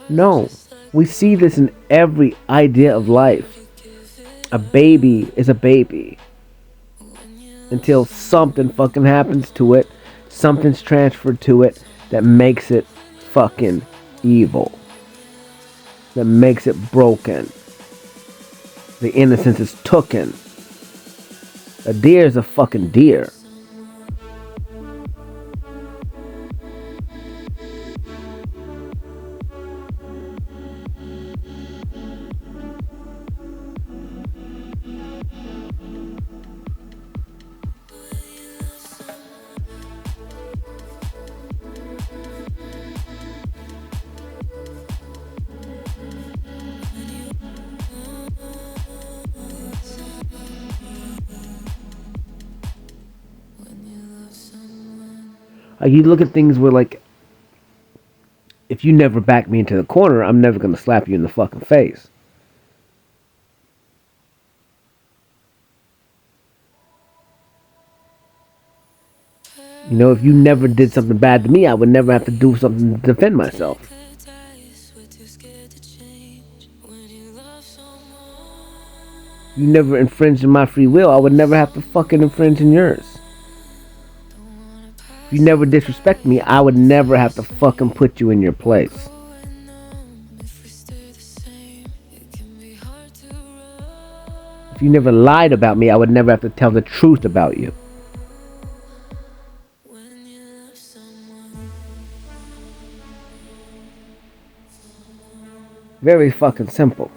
No. We see this in every idea of life. A baby is a baby until something fucking happens to it. Something's transferred to it that makes it fucking evil. That makes it broken. The innocence is tooken. A deer is a fucking deer. Like, you look at things where, like, if you never back me into the corner, I'm never gonna slap you in the fucking face. You know, if you never did something bad to me, I would never have to do something to defend myself. You never infringed on my free will, I would never have to fucking infringe on yours. If you never disrespect me, I would never have to fucking put you in your place. If you never lied about me, I would never have to tell the truth about you. Very fucking simple.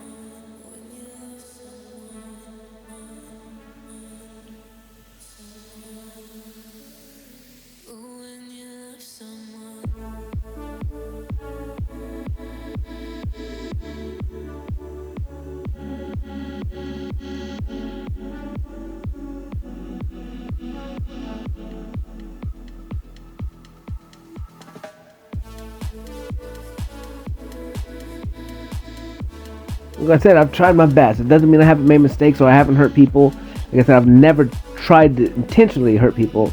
Like I said, I've tried my best. It doesn't mean I haven't made mistakes or I haven't hurt people. Like I said, I've never tried to intentionally hurt people.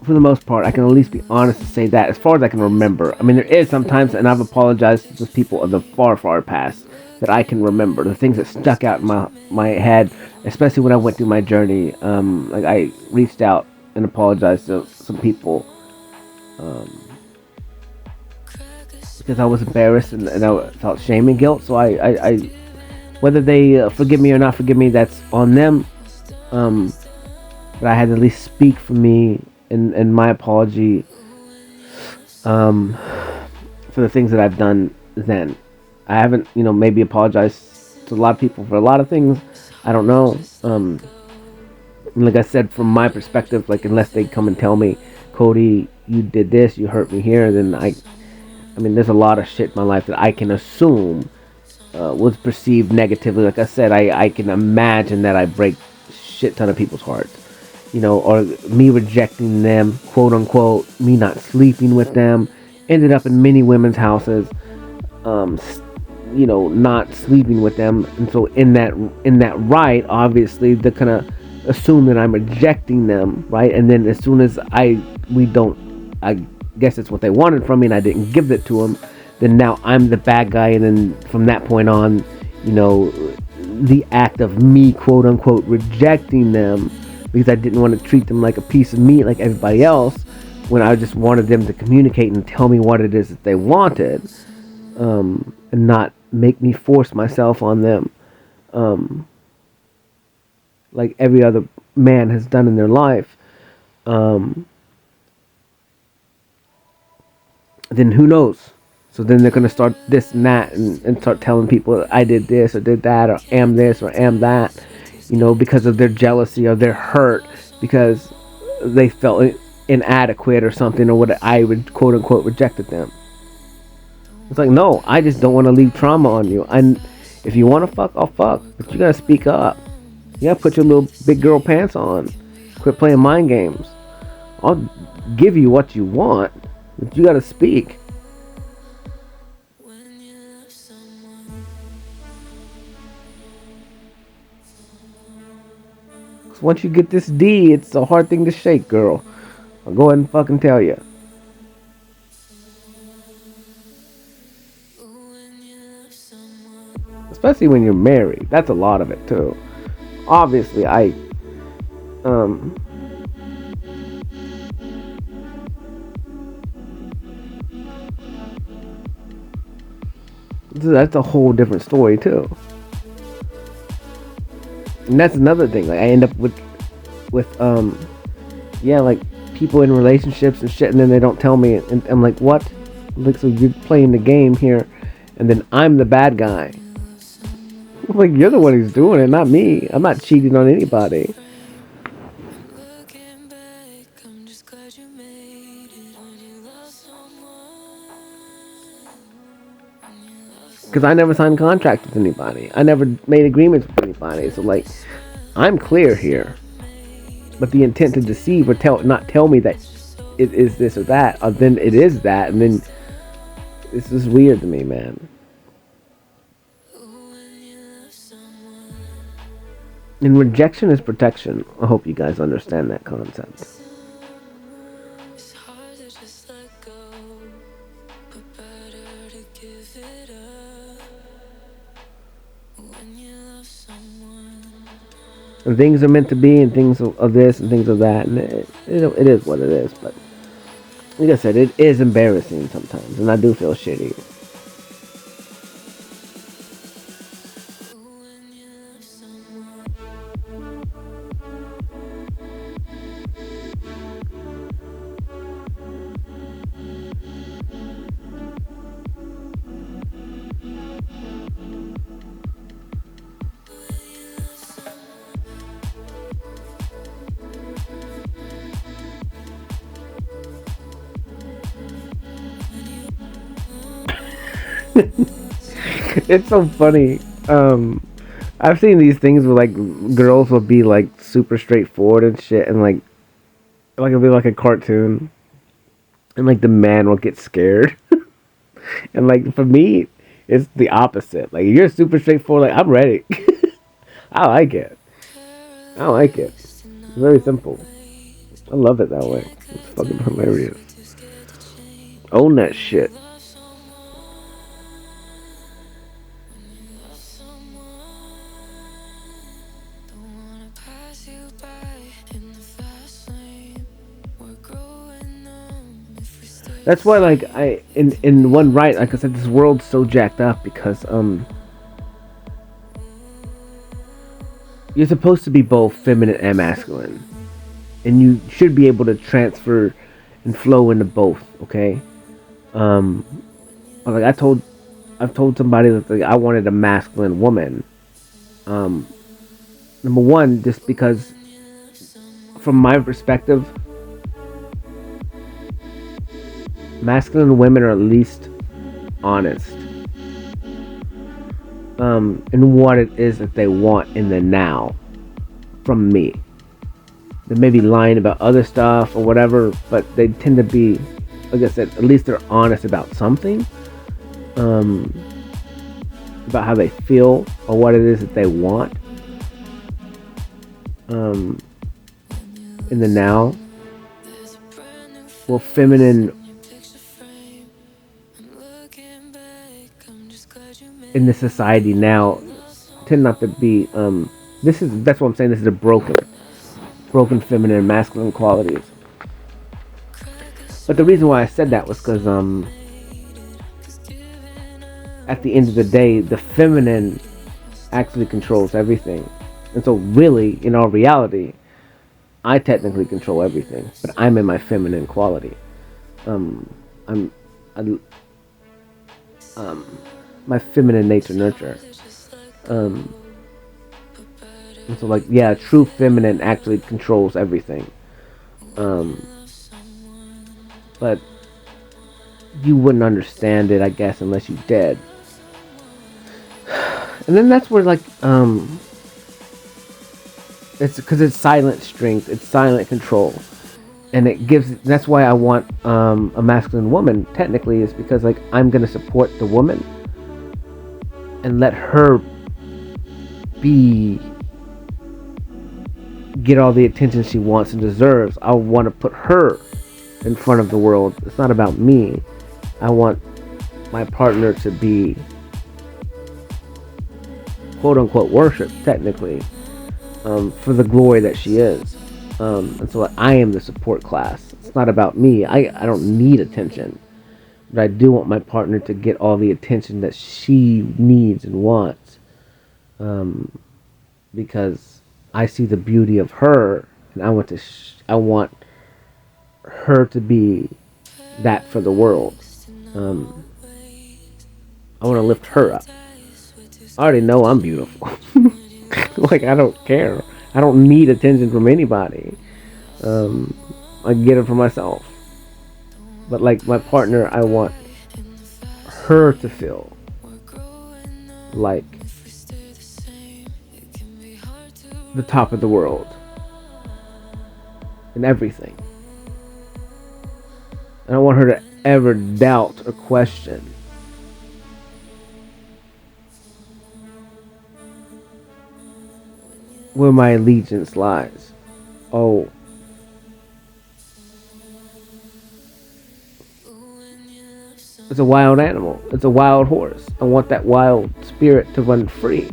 For the most part, I can at least be honest to say that, as far as I can remember. I mean, there is sometimes, and I've apologized to people of the far, far past that I can remember. The things that stuck out in my head, especially when I went through my journey. Like I reached out and apologized to some people. Because I was embarrassed and I felt shame and guilt. So I whether they forgive me or not forgive me, that's on them. But I had to at least speak for me and my apology for the things that I've done then. I haven't, maybe apologized to a lot of people for a lot of things. I don't know. Like I said, from my perspective, like unless they come and tell me, Cody, you did this, you hurt me here, then I mean, there's a lot of shit in my life that I can assume was perceived negatively. Like I said, I can imagine that I break shit ton of people's hearts. Or me rejecting them, quote unquote, me not sleeping with them, ended up in many women's houses, not sleeping with them. And so in that right, obviously, they're gonna assume that I'm rejecting them, right? And then as soon as I guess it's what they wanted from me and I didn't give it to them, then now I'm the bad guy. And then from that point on, the act of me, quote unquote, rejecting them because I didn't want to treat them like a piece of meat like everybody else, when I just wanted them to communicate and tell me what it is that they wanted, and not make me force myself on them, like every other man has done in their life. Then who knows? So then they're going to start this and that and start telling people I did this or did that or am this or am that, because of their jealousy or their hurt because they felt inadequate or something, or what I would quote unquote rejected them. It's like, no, I just don't want to leave trauma on you. And if you want to fuck, I'll fuck. But you got to speak up. You got to put your little big girl pants on. Quit playing mind games. I'll give you what you want. But you gotta speak. Cause once you get this D, it's a hard thing to shake, girl. I'll go ahead and fucking tell you. Especially when you're married. That's a lot of it too. Obviously, that's a whole different story too. And that's another thing. Like I end up with like people in relationships and shit, and then they don't tell me, and I'm like, what? Like, so you're playing the game here, and then I'm the bad guy. I'm like, you're the one who's doing it, not me. I'm not cheating on anybody. Because I never signed contracts with anybody. I never made agreements with anybody. So, like, I'm clear here. But the intent to deceive or not tell me that it is this or that, or then it is that, and then it's just weird to me, man. when you love someone. And rejection is protection. I hope you guys understand that concept. It's hard to just let go, but better to give it up when you love someone. And things are meant to be, and things of this, and things of that, and it is what it is. But like I said, it is embarrassing sometimes, and I do feel shitty. When you love someone. It's so funny. I've seen these things where like girls will be like super straightforward and shit, and like it'll be like a cartoon, and like the man will get scared, and like for me, it's the opposite. Like you're super straightforward. Like I'm ready. I like it. I like it. It's very simple. I love it that way. It's fucking hilarious. Too scared to change. Own that shit. Love someone. Don't wanna pass you by in the fast lane. We're growing numb if we stay. That's why, like, in one right, like I said, this world's so jacked up because you're supposed to be both feminine and masculine, and you should be able to transfer and flow into both. Okay, like I've told somebody that like, I wanted a masculine woman. Number one, just because from my perspective, masculine women are at least honest in what it is that they want in the now from me. They may be lying about other stuff or whatever, but they tend to be, like I said, at least they're honest about something, about how they feel or what it is that they want in the now. There's a brand new Well, feminine picture frame. I'm looking back. I'm just glad you made in the society now tend not to be that's what I'm saying, this is a broken feminine and masculine qualities. But the reason why I said that was because at the end of the day, the feminine actually controls everything, and so really in our reality, I technically control everything, but I'm in my feminine quality. I'm I, my feminine nature nurture. And so like yeah, true feminine actually controls everything. But you wouldn't understand it, I guess, unless you did. And then that's where like it's because it's silent strength, it's silent control, and it gives. That's why I want a masculine woman. Technically, is because like I'm gonna support the woman and let her be get all the attention she wants and deserves. I want to put her in front of the world. It's not about me. I want my partner to be quote unquote worshipped technically for the glory that she is. And so I am the support class. It's not about me. I don't need attention. But I do want my partner to get all the attention that she needs and wants. Because I see the beauty of her, and I want to. I want her to be that for the world. I want to lift her up. I already know I'm beautiful. Like I don't care. I don't need attention from anybody. I get it for myself. But like my partner, I want her to feel like the top of the world in everything. I don't want her to ever doubt or question where my allegiance lies. Oh, it's a wild animal. It's a wild horse. I want that wild spirit to run free.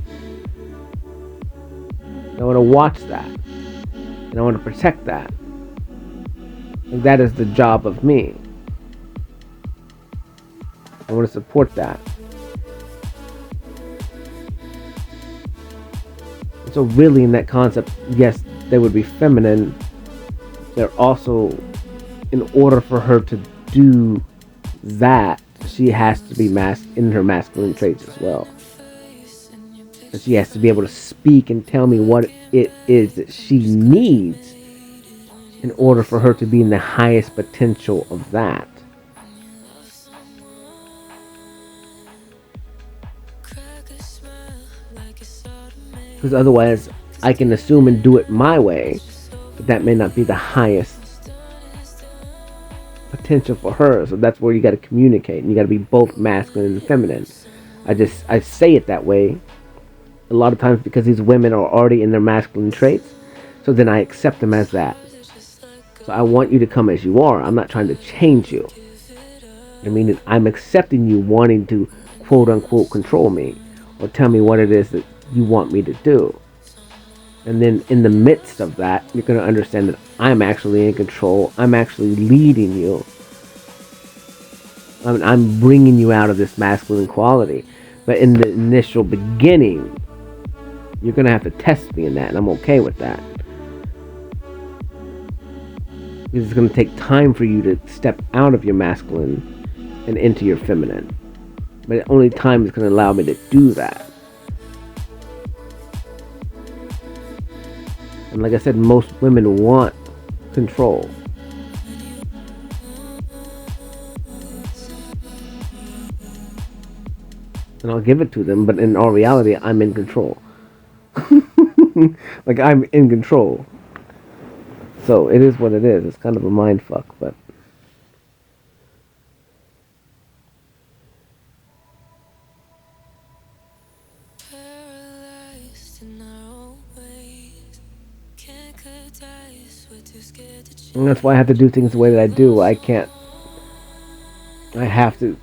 I want to watch that. And I want to protect that. And that is the job of me. I want to support that. So really in that concept, yes, they would be feminine. They're also, in order for her to do that, she has to be in her masculine traits as well. And she has to be able to speak and tell me what it is that she needs in order for her to be in the highest potential of that. Because otherwise, I can assume and do it my way, but that may not be the highest potential for her. So that's where you got to communicate, and you got to be both masculine and feminine. I say it that way a lot of times because these women are already in their masculine traits, so then I accept them as that. So I want you to come as you are. I'm not trying to change you. I mean, I'm accepting you wanting to quote unquote control me or tell me what it is that you want me to do. And then in the midst of that, you're going to understand that I'm actually in control. I'm actually leading you. I'm bringing you out of this masculine quality. But in the initial beginning, you're going to have to test me in that, and I'm okay with that. Because it's going to take time for you to step out of your masculine and into your feminine. But only time is going to allow me to do that. And like I said, most women want control. And I'll give it to them, but in all reality, I'm in control. Like, I'm in control. So, it is what it is. It's kind of a mind fuck, but... And that's why I have to do things the way that I do. I can't... I have to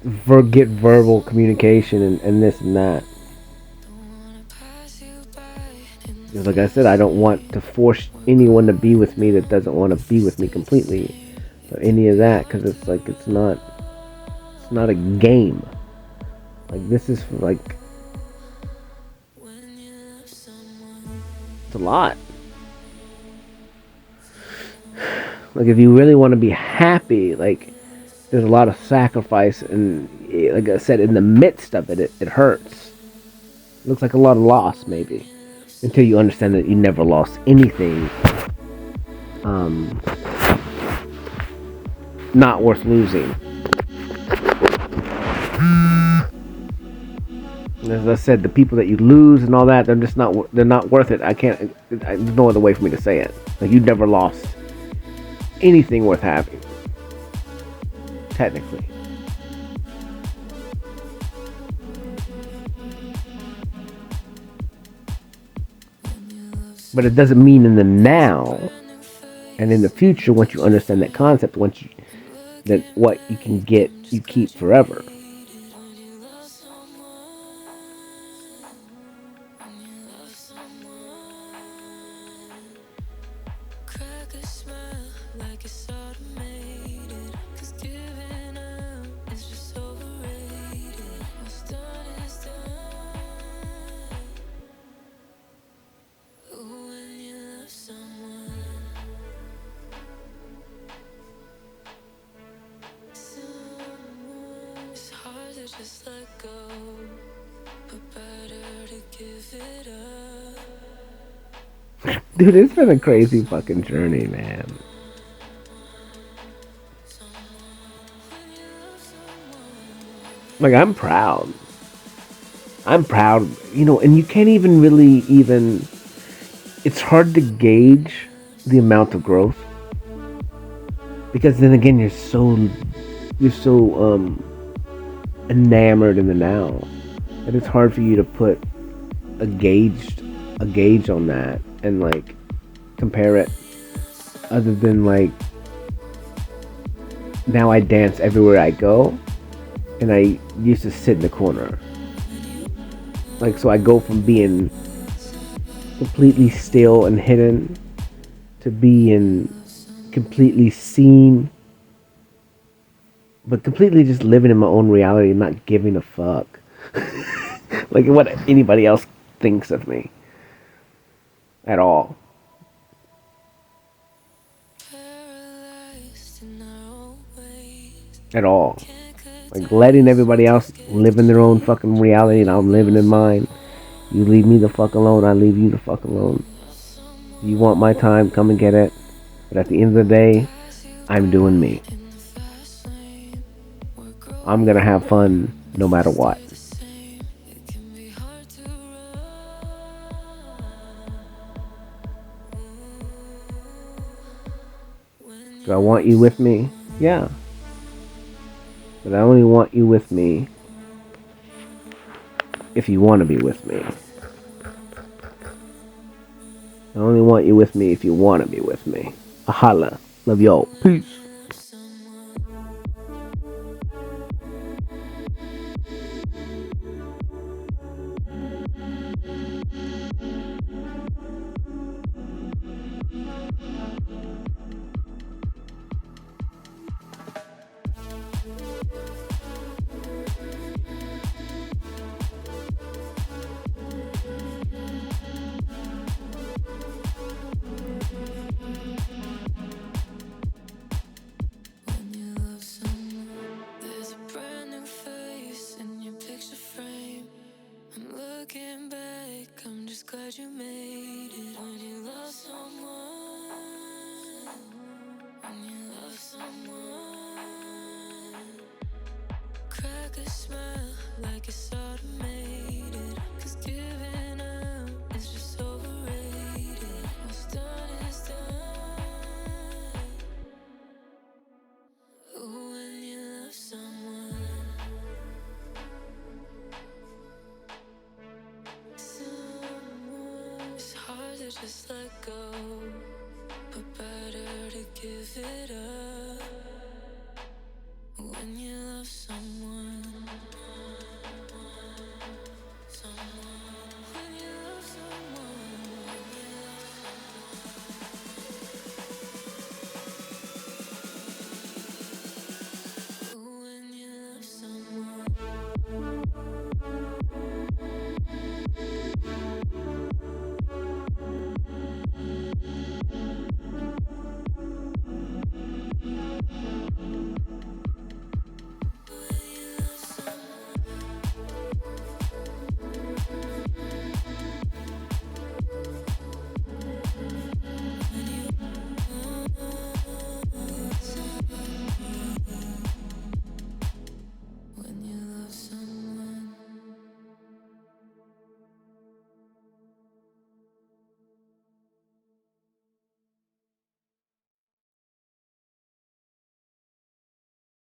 get verbal communication and this and that. Because like I said, I don't want to force anyone to be with me that doesn't want to be with me completely. Or any of that, because it's like, it's not a game. Like, this is like... It's a lot. Like, if you really want to be happy, like, there's a lot of sacrifice, and like I said, in the midst of it, it hurts. It looks like a lot of loss, maybe, until you understand that you never lost anything not worth losing. And as I said, the people that you lose and all that, they're not worth it. There's no other way for me to say it. Like, you never lost anything worth having, technically. But it doesn't mean in the now and in the future, once you understand that concept, that what you can get, you keep forever. Just let go, but better to give it up. Dude, it's been a crazy fucking journey, man. Like, I'm proud. And you can't even it's hard to gauge the amount of growth. Because then again, you're so enamored in the now that it's hard for you to put a gauge on that and like compare it, other than like now I dance everywhere I go, and I used to sit in the corner. Like, so I go from being completely still and hidden to being completely seen, but completely just living in my own reality and not giving a fuck. Like what anybody else thinks of me at all. Paralyzed in our own ways. At all. Can't Like letting everybody else live in their own fucking reality and I'm living in mine. You leave me the fuck alone, I leave you the fuck alone. If you want my time, come and get it. But at the end of the day, I'm doing me. in the fast lane. We're I'm gonna have fun no matter what. the same. It can be hard to run. Do I want you with me? Yeah. But I only want you with me if you want to be with me. I only want you with me if you want to be with me. Ahala. Love y'all. Peace. When you love someone, there's a brand new face in your picture frame. I'm looking back, I'm just glad you made it. When you love someone, when you love someone, crack a smile like it's automated. 'Cause giving up is just overrated. What's done is done. When you love someone, it's hard to just let go, but better to give it up. When you love someone.